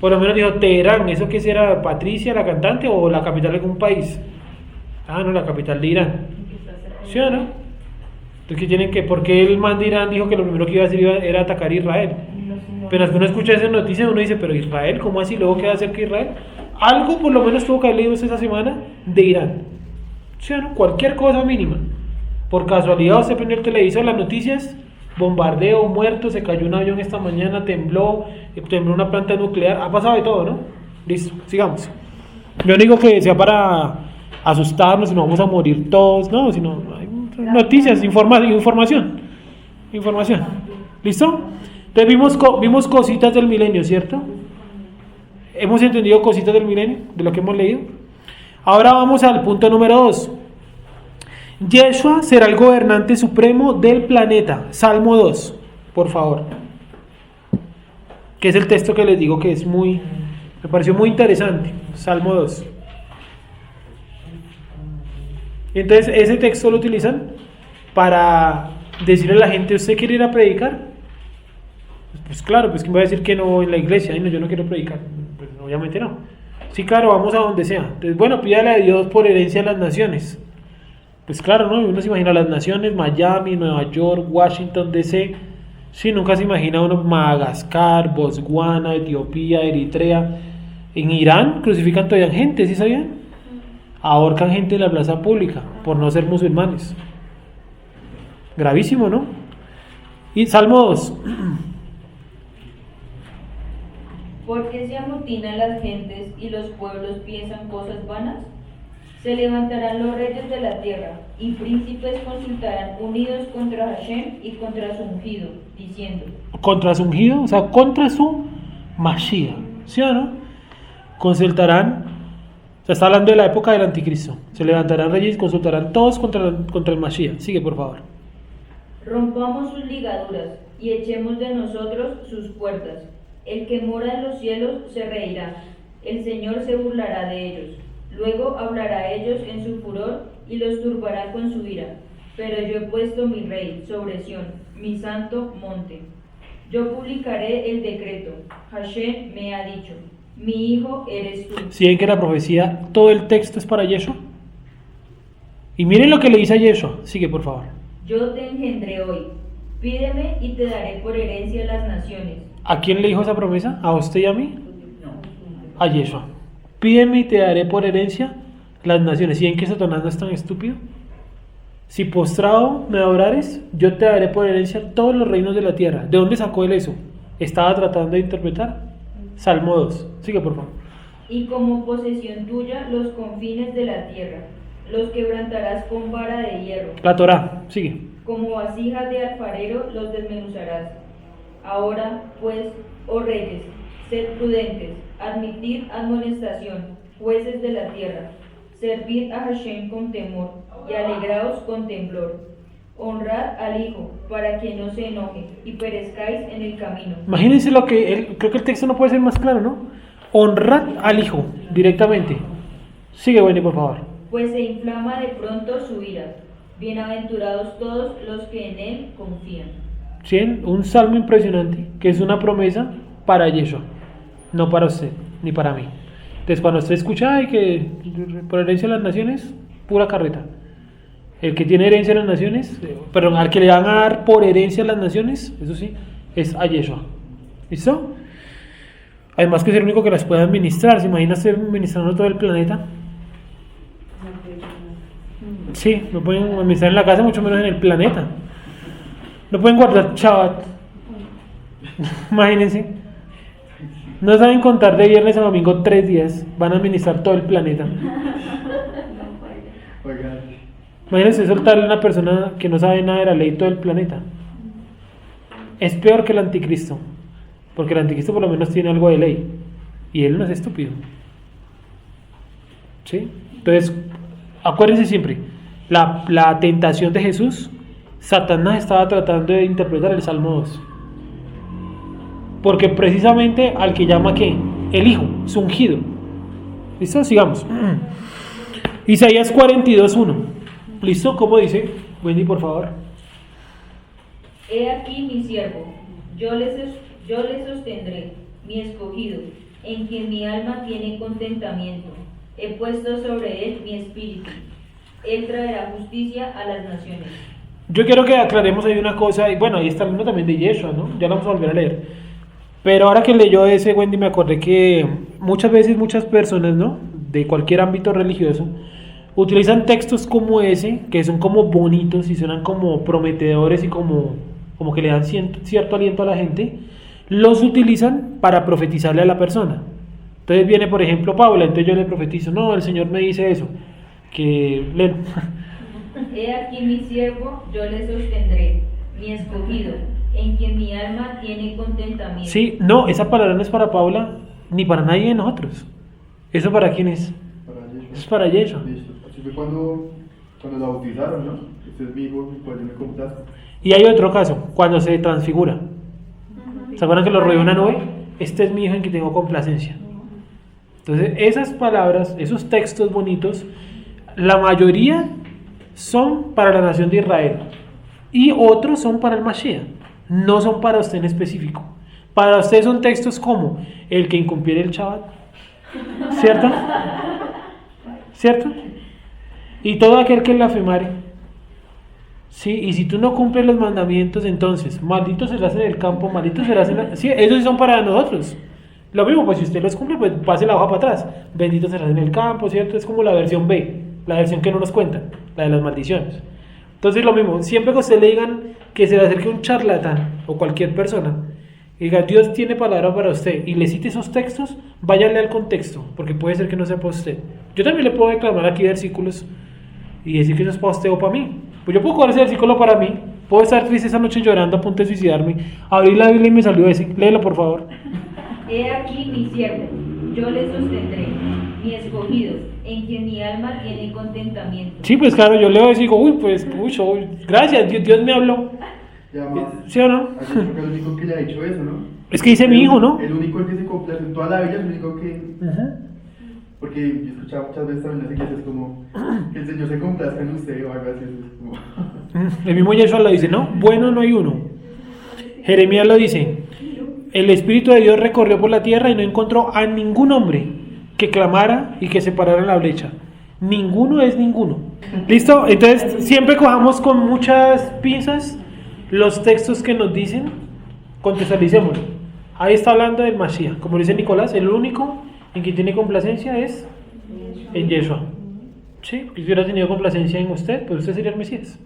Por lo menos dijo Teherán, ¿eso qué será? ¿Patricia, la cantante, o la capital de algún país? Ah, no, la capital de Irán, ¿sí o no? Entonces, tienen que, porque el man de Irán dijo que lo primero que iba a hacer era atacar a Israel. Pero uno escucha esas noticias, uno dice, pero Israel, ¿cómo así? ¿Luego qué va a hacer que Israel? Algo por lo menos tuvo que haber leído esa semana de Irán, ¿sí o no? Cualquier cosa mínima. Por casualidad usted prendió el televisor, las noticias, bombardeo, muertos, se cayó un avión esta mañana, tembló una planta nuclear, ha pasado de todo, ¿no? Listo, sigamos. Yo no digo que sea para asustarnos y nos vamos a morir todos, no, sino hay noticias, información. ¿Listo? Entonces vimos cositas del milenio, ¿cierto? Hemos entendido cositas del milenio, de lo que hemos leído. Ahora vamos al punto número 2. Yeshua será el gobernante supremo del planeta. Salmo 2, por favor. Que es el texto que les digo que es me pareció muy interesante. Salmo 2. Entonces ese texto lo utilizan para decirle a la gente, ¿usted quiere ir a predicar? Pues claro, pues ¿quién va a decir que no en la iglesia? Ay, no, yo no quiero predicar. Pues obviamente no. Sí, claro, vamos a donde sea. Entonces, bueno, pídale a Dios por herencia a las naciones. Pues claro, ¿no? Uno se imagina las naciones, Miami, Nueva York, Washington, D.C. Sí, nunca se imagina uno Madagascar, Botswana, Etiopía, Eritrea. En Irán crucifican todavía gente, ¿sí sabían? Ahorcan gente en la plaza pública por no ser musulmanes. Gravísimo, ¿no? Y Salmo 2. ¿Por qué se amotinan las gentes y los pueblos piensan cosas vanas? Se levantarán los reyes de la tierra, y príncipes consultarán unidos contra Hashem y contra su ungido, diciendo... ¿Contra su ungido? O sea, contra su Mashiach, ¿sí o no? Consultarán, o sea, está hablando de la época del anticristo. Se levantarán reyes y consultarán todos contra el Mashiach. Sigue, por favor. Rompamos sus ligaduras, y echemos de nosotros sus puertas. El que mora en los cielos se reirá, el Señor se burlará de ellos. Luego hablará a ellos en su furor y los turbará con su ira. Pero yo he puesto mi rey sobre Sión, mi santo monte. Yo publicaré el decreto. Hashem me ha dicho, mi hijo eres tú. ¿Sí ven que la profecía, todo el texto es para Yeshua? Y miren lo que le dice a Yeshua. Sigue, por favor. Yo te engendré hoy. Pídeme y te daré por herencia las naciones. ¿A quién le dijo esa promesa? ¿A usted y a mí? A Yeshua. Pídeme y te daré por herencia las naciones. ¿Y en que Satanás no es tan estúpido? Si postrado me adorares, yo te daré por herencia todos los reinos de la tierra. ¿De dónde sacó él eso? Estaba tratando de interpretar Salmo 2. Sigue, por favor. Y como posesión tuya los confines de la tierra, los quebrantarás con vara de hierro. La Torá, sigue. Como vasijas de alfarero los desmenuzarás. Ahora, pues, oh reyes, sed prudentes, admitid amonestación, jueces de la tierra, servid a Hashem con temor y alegraos con temblor. Honrad al Hijo, para que no se enoje y perezcáis en el camino. Imagínense lo que creo que el texto no puede ser más claro, ¿no? Honrad al Hijo directamente. Sigue, Wendy, por favor. Pues se inflama de pronto su ira. Bienaventurados todos los que en él confían. ¿Sí? Un salmo impresionante, que es una promesa para Yeshua, no para usted, ni para mí. Entonces, cuando usted escucha, ay, que por herencia de las naciones, pura carreta. El que tiene herencia de las naciones, perdón, al que le van a dar por herencia las naciones, eso sí, es a Yeshua. ¿Listo? Además que es el único que las puede administrar. ¿Se imagina usted administrando todo el planeta? Sí, no pueden administrar en la casa, mucho menos en el planeta. No pueden guardar Shabbat. Imagínense. No saben contar de viernes a domingo 3 días. Van a administrar todo el planeta. Oiga, Imagínense soltarle a una persona que no sabe nada de la ley todo el planeta. Es peor que el anticristo. Porque el anticristo por lo menos tiene algo de ley. Y él no es estúpido. ¿Sí? Entonces, acuérdense siempre. La tentación de Jesús, Satanás estaba tratando de interpretar el Salmo 2. Porque precisamente al que llama ¿qué? El Hijo, su ungido. ¿Listo? Sigamos. Isaías 42:1. ¿Listo? ¿Cómo dice? Wendy, por favor. He aquí mi siervo, yo le sostendré, mi escogido, en quien mi alma tiene contentamiento. He puesto sobre él mi espíritu. Él traerá justicia a las naciones. Yo quiero que aclaremos ahí una cosa, y bueno, ahí está el mismo también de Yeshua, ¿no? Ya lo vamos a volver a leer. Pero ahora que leyó ese, Wendy, me acordé que muchas veces muchas personas, ¿no? De cualquier ámbito religioso, utilizan textos como ese, que son como bonitos y suenan como prometedores y como que le dan cierto aliento a la gente, los utilizan para profetizarle a la persona. Entonces viene, por ejemplo, Paula, entonces yo le profetizo, no, el Señor me dice eso, que leen. He aquí mi siervo, yo le sostendré, mi escogido, en quien mi alma tiene contentamiento. Sí, no, esa palabra no es para Paula ni para nadie de nosotros. ¿Eso para quién es? para Yeshua. Es para Yeshua. Listo. Así fue cuando lo bautizaron, ¿no? Este es mi hijo, el cual yo me complazco. Y hay otro caso, cuando se transfigura. ¿Se acuerdan que lo rodeó una nube? Este es mi hijo en quien tengo complacencia. Entonces, esas palabras, esos textos bonitos, la mayoría son para la nación de Israel y otros son para el Mashiach, no son para usted en específico. Para usted son textos como el que incumpliere el Shabbat, ¿cierto? ¿Cierto? Y todo aquel que blasfemare. Sí, y si tú no cumples los mandamientos, entonces maldito serás en el campo, maldito serás en la... Sí, esos sí son para nosotros. Lo mismo, pues si usted los cumple, pues pase la hoja para atrás. Bendito serás en el campo, ¿cierto? Es como la versión B, la versión que no nos cuenta, la de las maldiciones. Entonces lo mismo, siempre que a usted le digan que se le acerque un charlatán o cualquier persona y diga Dios tiene palabra para usted y le cite esos textos, váyale al contexto, porque puede ser que no sepa usted. Yo también le puedo declamar aquí versículos y decir que eso es para usted o para mí. Pues yo puedo coger ese versículo para mí, puedo estar triste esa noche llorando a punto de suicidarme, abrí la Biblia y me salió ese, léelo por favor. He aquí mi siervo, yo le sostendré, mi escogido, en quien mi alma tiene contentamiento. Sí, pues claro, yo leo eso y digo, uy, gracias, Dios me habló. Y además, ¿Sí o no? a Yeshua es el único que le ha dicho eso, ¿no? Es que dice mi hijo, ¿no? El único el que se complace en toda la Biblia, el único que... Ajá. Porque yo he escuchado muchas veces también así que es como que el Señor se complazca en usted o algo así. Es como... El mismo Yeshua lo dice, ¿no? Bueno, no hay uno. Jeremías lo dice, el Espíritu de Dios recorrió por la tierra y no encontró a ningún hombre que clamara y que separara la brecha. Ninguno es ninguno. ¿Listo? Entonces, siempre cojamos con muchas pinzas los textos que nos dicen, contextualicémoslo. Ahí está hablando del Mashiach. Como dice Nicolás, el único en quien tiene complacencia es en Yeshua. Sí, si hubiera tenido complacencia en usted, pues usted sería el Mesías.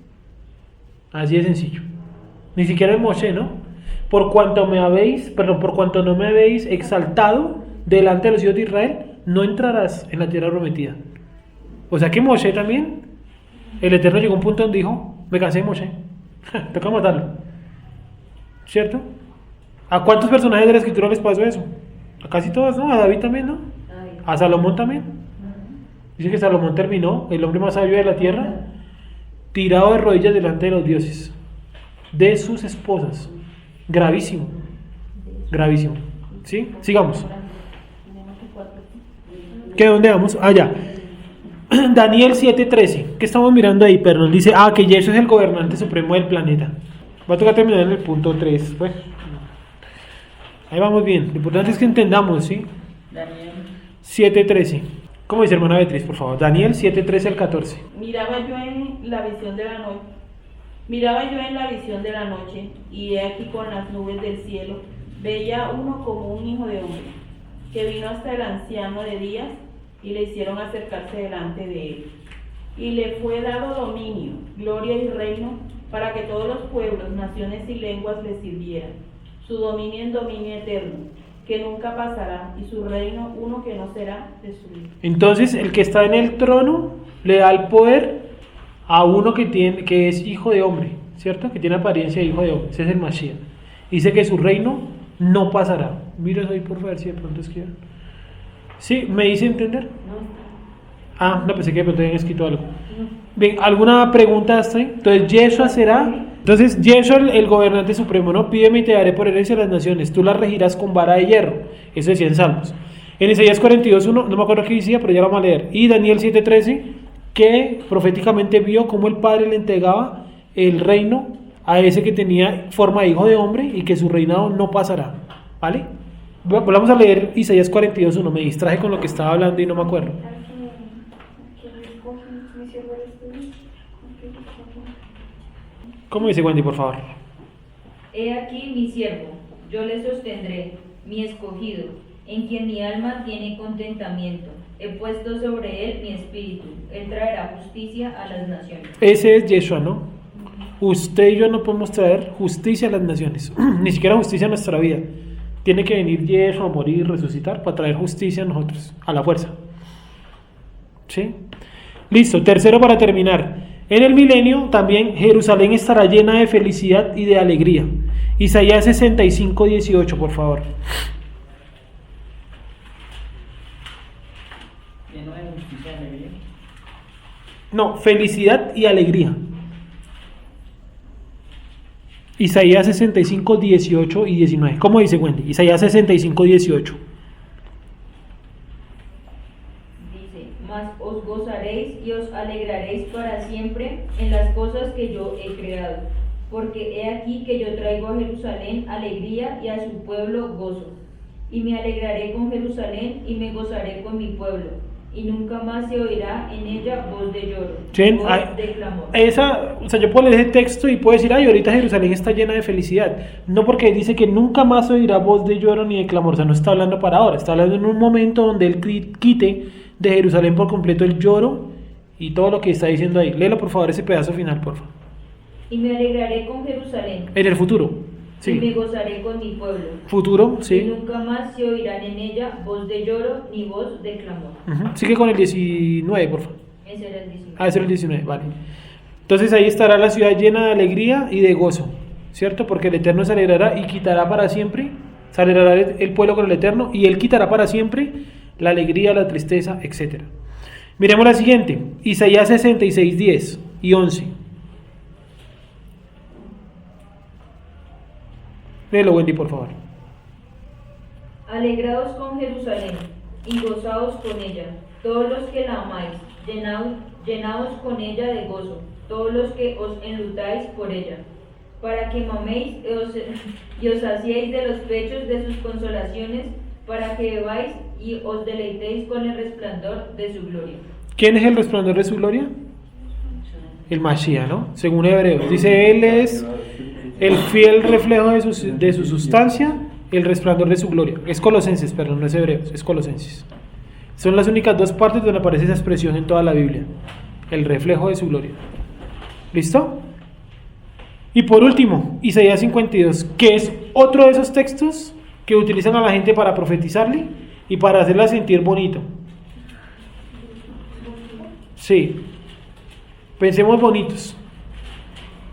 Así de sencillo. Ni siquiera el Moshe, ¿no? Por cuanto no me habéis exaltado delante de los hijos de Israel, no entrarás en la tierra prometida. O sea que Moshe también, el Eterno llegó a un punto donde dijo, me cansé de Moshe, toca matarlo. ¿Cierto? ¿A cuántos personajes de la escritura les pasó eso? A casi todos, ¿no? A David también, ¿no? A Salomón también. Dice que Salomón terminó, el hombre más sabio de la tierra, tirado de rodillas delante de los dioses, de sus esposas. Gravísimo. Gravísimo. ¿Sí? Sigamos. ¿Qué? ¿Dónde vamos? Allá. Daniel 7:13. ¿Qué estamos mirando ahí? Perdón. Dice, que Yeshua es el gobernante supremo del planeta. Va a tocar terminar en el punto 3. Pues. Ahí vamos bien. Lo importante es que entendamos, ¿sí? Daniel 7:13. ¿Cómo dice hermana Beatriz, por favor? Daniel 7:13 al 14. Miraba yo en la visión de la noche, y he aquí con las nubes del cielo, veía uno como un hijo de hombre, que vino hasta el anciano de días, y le hicieron acercarse delante de él. Y le fue dado dominio, gloria y reino, para que todos los pueblos, naciones y lenguas le sirvieran. Su dominio es dominio eterno, que nunca pasará, y su reino uno que no será destruido. Entonces, el que está en el trono le da el poder a uno que es hijo de hombre, ¿cierto? Que tiene apariencia de hijo de hombre. Ese es el Mashiach. Dice que su reino no pasará. Mira eso ahí por favor, si de pronto escriben. ¿Sí? ¿Me hice entender? No, pensé que de pronto habían escrito algo. Bien, ¿alguna pregunta hasta ahí? Entonces, Yeshua será... Entonces, Yeshua, el gobernante supremo, ¿no? Pídeme y te daré por herencia a las naciones. Tú las regirás con vara de hierro. Eso decía en Salmos. En Isaías 42:1, no me acuerdo qué decía, pero ya lo vamos a leer. Y Daniel 7:13, que proféticamente vio cómo el Padre le entregaba el reino a ese que tenía forma de hijo de hombre y que su reinado no pasará. ¿Vale? Volvamos a leer Isaías 42:1. Me distraje con lo que estaba hablando y no me acuerdo. ¿Cómo dice Wendy, por favor? He aquí mi siervo, yo le sostendré, mi escogido, en quien mi alma tiene contentamiento. He puesto sobre él mi espíritu, él traerá justicia a las naciones. Ese es Yeshua, ¿no? Usted y yo no podemos traer justicia a las naciones, ni siquiera justicia a nuestra vida. Tiene que venir Yeshua a morir y resucitar para traer justicia a nosotros, a la fuerza. ¿Sí? Listo, tercero para terminar. En el milenio también Jerusalén estará llena de felicidad y de alegría. Isaías 65:18, por favor. lleno de justicia y alegría. No, felicidad y alegría. Isaías 65:18 y 19. ¿Cómo dice Wendy? Isaías 65:18. Mas os gozaréis y os alegraréis para siempre en las cosas que yo he creado, porque he aquí que yo traigo a Jerusalén alegría y a su pueblo gozo, y me alegraré con Jerusalén y me gozaré con mi pueblo, y nunca más se oirá en ella voz de lloro, voz de clamor. Yo puedo leer ese texto y puedo decir, ahorita Jerusalén está llena de felicidad. No, porque dice que nunca más se oirá voz de lloro ni de clamor. O sea, no está hablando para ahora, está hablando en un momento donde él quite de Jerusalén por completo el lloro y todo lo que está diciendo ahí. Léelo por favor ese pedazo final, por favor. Y me alegraré con Jerusalén. En el futuro, sí. Y me gozaré con mi pueblo. Futuro, sí. Y nunca más se oirán en ella voz de lloro ni voz de clamor. Sigue con el 19, por favor. Ese era el 19. Ese era el 19, vale. Entonces ahí estará la ciudad llena de alegría y de gozo, ¿cierto? Porque el Eterno se alegrará y quitará para siempre, se alegrará el pueblo con el Eterno y Él quitará para siempre la alegría, la tristeza, etc. Miremos la siguiente, Isaías 66:10 y 11. Léelo, Wendy, por favor. Alegraos con Jerusalén y gozaos con ella, todos los que la amáis, llenaos con ella de gozo, todos los que os enlutáis por ella, para que maméis y os saciéis de los pechos de sus consolaciones, para que bebáis y os deleitéis con el resplandor de su gloria. ¿Quién es el resplandor de su gloria? El Mashiach, ¿no? Según Hebreos. Dice, Él es el fiel reflejo de su sustancia, el resplandor de su gloria. Es Colosenses, perdón, no es Hebreos, es Colosenses. Son las únicas dos partes donde aparece esa expresión en toda la Biblia. El reflejo de su gloria. ¿Listo? Y por último, Isaías 52, que es otro de esos textos que utilizan a la gente para profetizarle y para hacerla sentir bonito. Sí. Pensemos bonitos.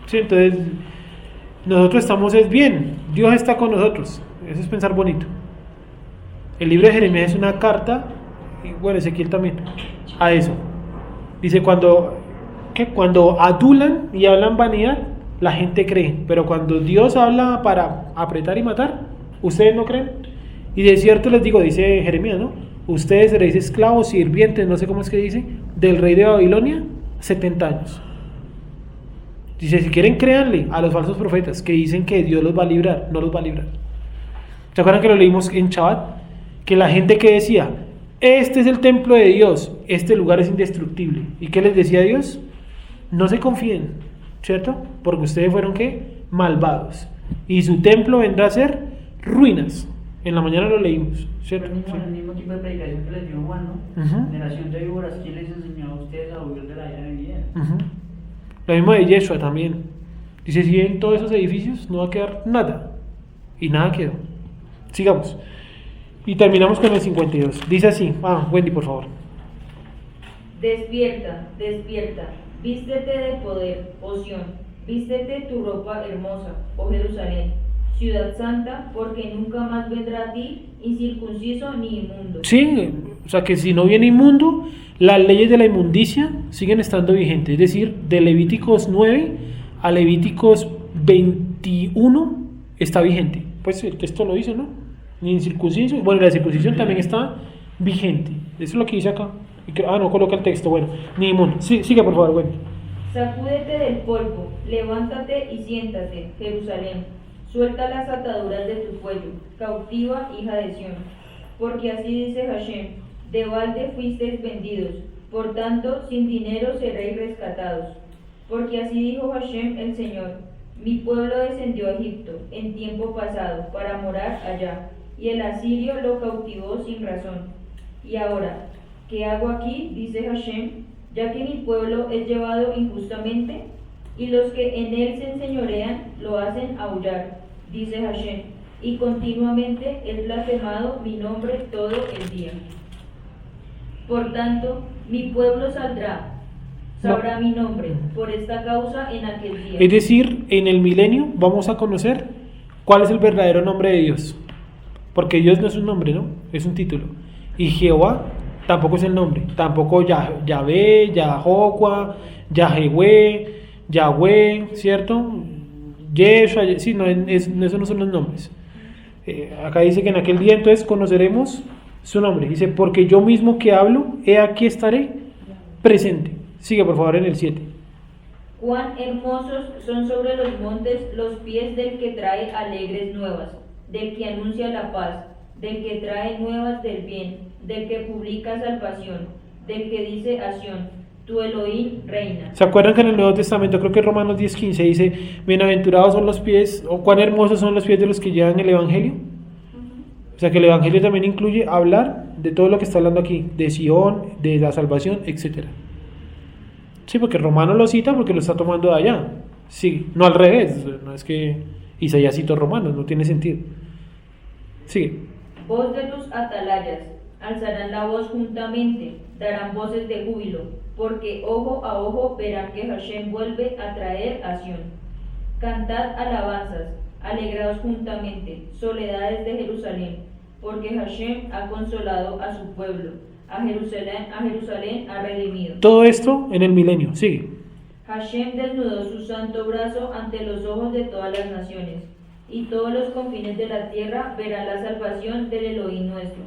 Sí, entonces, nosotros estamos es bien. Dios está con nosotros. Eso es pensar bonito. El libro de Jeremías es una carta, y bueno, Ezequiel también, a eso. Dice, cuando adulan y hablan vanidad, la gente cree, pero cuando Dios habla para apretar y matar, ustedes no creen. Y de cierto les digo, dice Jeremías, ¿no? Ustedes seréis esclavos, sirvientes, no sé cómo es que dice, del rey de Babilonia, 70 años. Dice, si quieren, créanle a los falsos profetas que dicen que Dios los va a librar, no los va a librar. ¿Se acuerdan que lo leímos en Shabbat? Que la gente que decía, este es el templo de Dios, este lugar es indestructible. ¿Y qué les decía Dios? No se confíen, ¿cierto? Porque ustedes fueron, ¿qué? Malvados. Y su templo vendrá a ser ruinas. En la mañana lo leímos, ¿cierto? El mismo tipo de predicación que les dio Juan, ¿no? Generación de víboras, ¿quién les enseñó a ustedes a huir de la ira de vida? Lo mismo de Yeshua también. Dice, si en todos esos edificios no va a quedar nada. Y nada quedó. Sigamos. Y terminamos con el 52. Dice así. Wendy, por favor. Despierta, despierta, vístete de poder, oh Sión, vístete tu ropa hermosa, oh Jerusalén, ciudad santa, porque nunca más vendrá a ti incircunciso ni inmundo. Sí, o sea que si no viene inmundo, las leyes de la inmundicia siguen estando vigentes. Es decir, de Levíticos 9 a Levíticos 21 está vigente. Pues el texto lo dice, ¿no? Ni incircunciso. Bueno, la circuncisión también está vigente. Eso es lo que dice acá. No coloca el texto. Bueno, ni inmundo. Sí, sigue por favor, Wendy. Sacúdete del polvo, levántate y siéntate, Jerusalén. Suelta las ataduras de tu cuello, cautiva hija de Sión. Porque así dice Hashem, de balde fuisteis vendidos, por tanto sin dinero seréis rescatados. Porque así dijo Hashem el Señor, mi pueblo descendió a Egipto en tiempo pasado para morar allá, y el asirio lo cautivó sin razón. Y ahora, ¿qué hago aquí? Dice Hashem, ya que mi pueblo es llevado injustamente, y los que en él se enseñorean lo hacen aullar, dice Hashem, y continuamente es blasfemado mi nombre todo el día. Por tanto, mi pueblo sabrá mi nombre, por esta causa en aquel día. Es decir, en el milenio vamos a conocer cuál es el verdadero nombre de Dios. Porque Dios no es un nombre, ¿no? Es un título. Y Jehová tampoco es el nombre. Tampoco Yahvé, Yahoua, Yahweh, ¿cierto? Yeshua, sí, no, esos no son los nombres. Acá dice que en aquel día entonces conoceremos su nombre. Dice, porque yo mismo que hablo, he aquí estaré presente. Sigue por favor en el 7. Cuán hermosos son sobre los montes los pies del que trae alegres nuevas, del que anuncia la paz, del que trae nuevas del bien, del que publica salvación, del que dice a Sión, tu Elohim reina. ¿Se acuerdan que en el Nuevo Testamento, creo que Romanos 10:15 dice, bienaventurados son los pies, o cuán hermosos son los pies de los que llevan el Evangelio? O sea que el Evangelio también incluye hablar de todo lo que está hablando aquí, de Sion, de la salvación, etcétera. Sí, porque Romano lo cita porque lo está tomando de allá. Sí, no al revés, no es que Isaías citó Romanos, no tiene sentido. Sigue. Voz de tus atalayas, alzarán la voz juntamente, darán voces de júbilo, porque ojo a ojo verán que Hashem vuelve a traer a Sión. Cantad alabanzas, alegraos juntamente, soledades de Jerusalén, porque Hashem ha consolado a su pueblo, a Jerusalén ha redimido. Todo esto en el milenio, sigue. Hashem desnudó su santo brazo ante los ojos de todas las naciones, y todos los confines de la tierra verán la salvación del Elohim nuestro.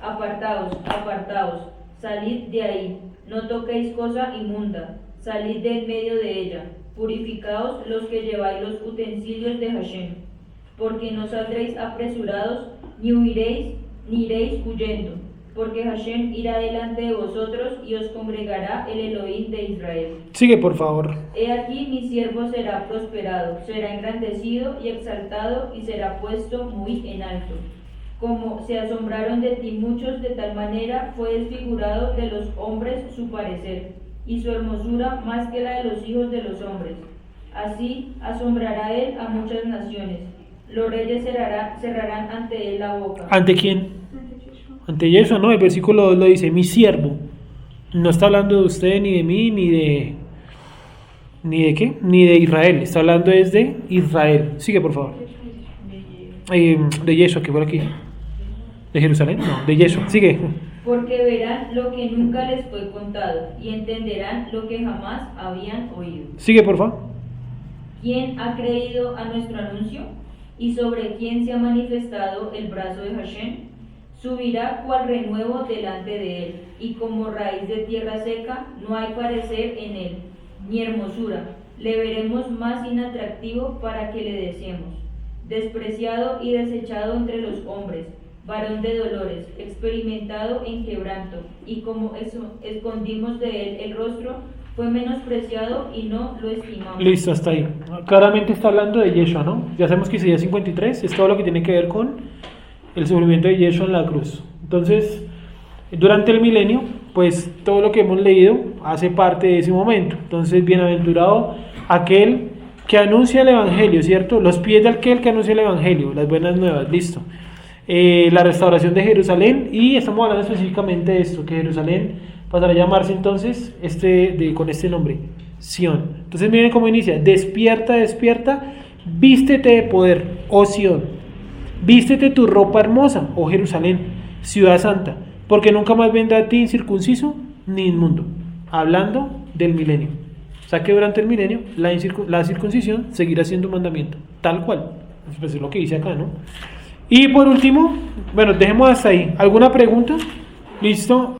Apartaos, apartaos, salid de ahí, no toquéis cosa inmunda, salid de en medio de ella, purificaos los que lleváis los utensilios de Hashem, porque no saldréis apresurados, ni huiréis, ni iréis huyendo, porque Hashem irá delante de vosotros y os congregará el Elohim de Israel. Sigue, por favor. He aquí mi siervo será prosperado, será engrandecido y exaltado y será puesto muy en alto. Como se asombraron de ti muchos, de tal manera fue desfigurado de los hombres su parecer, y su hermosura más que la de los hijos de los hombres. Así asombrará él a muchas naciones. Los reyes cerrarán ante él la boca. ¿Ante quién? Ante Yeshua, ¿no? El versículo 2 lo dice, mi siervo. No está hablando de usted, ni de mí, ni de qué, ni de Israel. Está hablando es de Israel. Sigue, por favor. De Yeshua, que fue aquí. ¿De Jerusalén? No, de Yeshua. Sigue. Porque verán lo que nunca les fue contado, y entenderán lo que jamás habían oído. Sigue, por favor. ¿Quién ha creído a nuestro anuncio? ¿Y sobre quién se ha manifestado el brazo de Hashem? Subirá cual renuevo delante de él, y como raíz de tierra seca, no hay parecer en él, ni hermosura. Le veremos más inatractivo para que le deseemos. Despreciado y desechado entre los hombres, varón de dolores, experimentado en quebranto, y como escondimos de él el rostro, fue menospreciado y no lo estimamos. Listo, hasta ahí. Claramente está hablando de Yeshua, ¿no? Ya sabemos que Isaías 53 es todo lo que tiene que ver con el sufrimiento de Yeshua en la cruz. Entonces, durante el milenio, pues todo lo que hemos leído hace parte de ese momento. Entonces, bienaventurado aquel que anuncia el Evangelio, ¿cierto? Los pies de aquel que anuncia el Evangelio, las buenas nuevas, listo. La restauración de Jerusalén, y estamos hablando específicamente de esto, que Jerusalén pasará a llamarse entonces con este nombre, Sión. Entonces miren cómo inicia: despierta, despierta, vístete de poder, oh Sión, vístete tu ropa hermosa, oh Jerusalén, ciudad santa, porque nunca más vendrá a ti incircunciso ni inmundo. Hablando del milenio, o sea que durante el milenio la circuncisión seguirá siendo un mandamiento, tal cual, pues es lo que dice acá, ¿no? Y por último, bueno, dejemos hasta ahí. ¿Alguna pregunta? ¿Listo?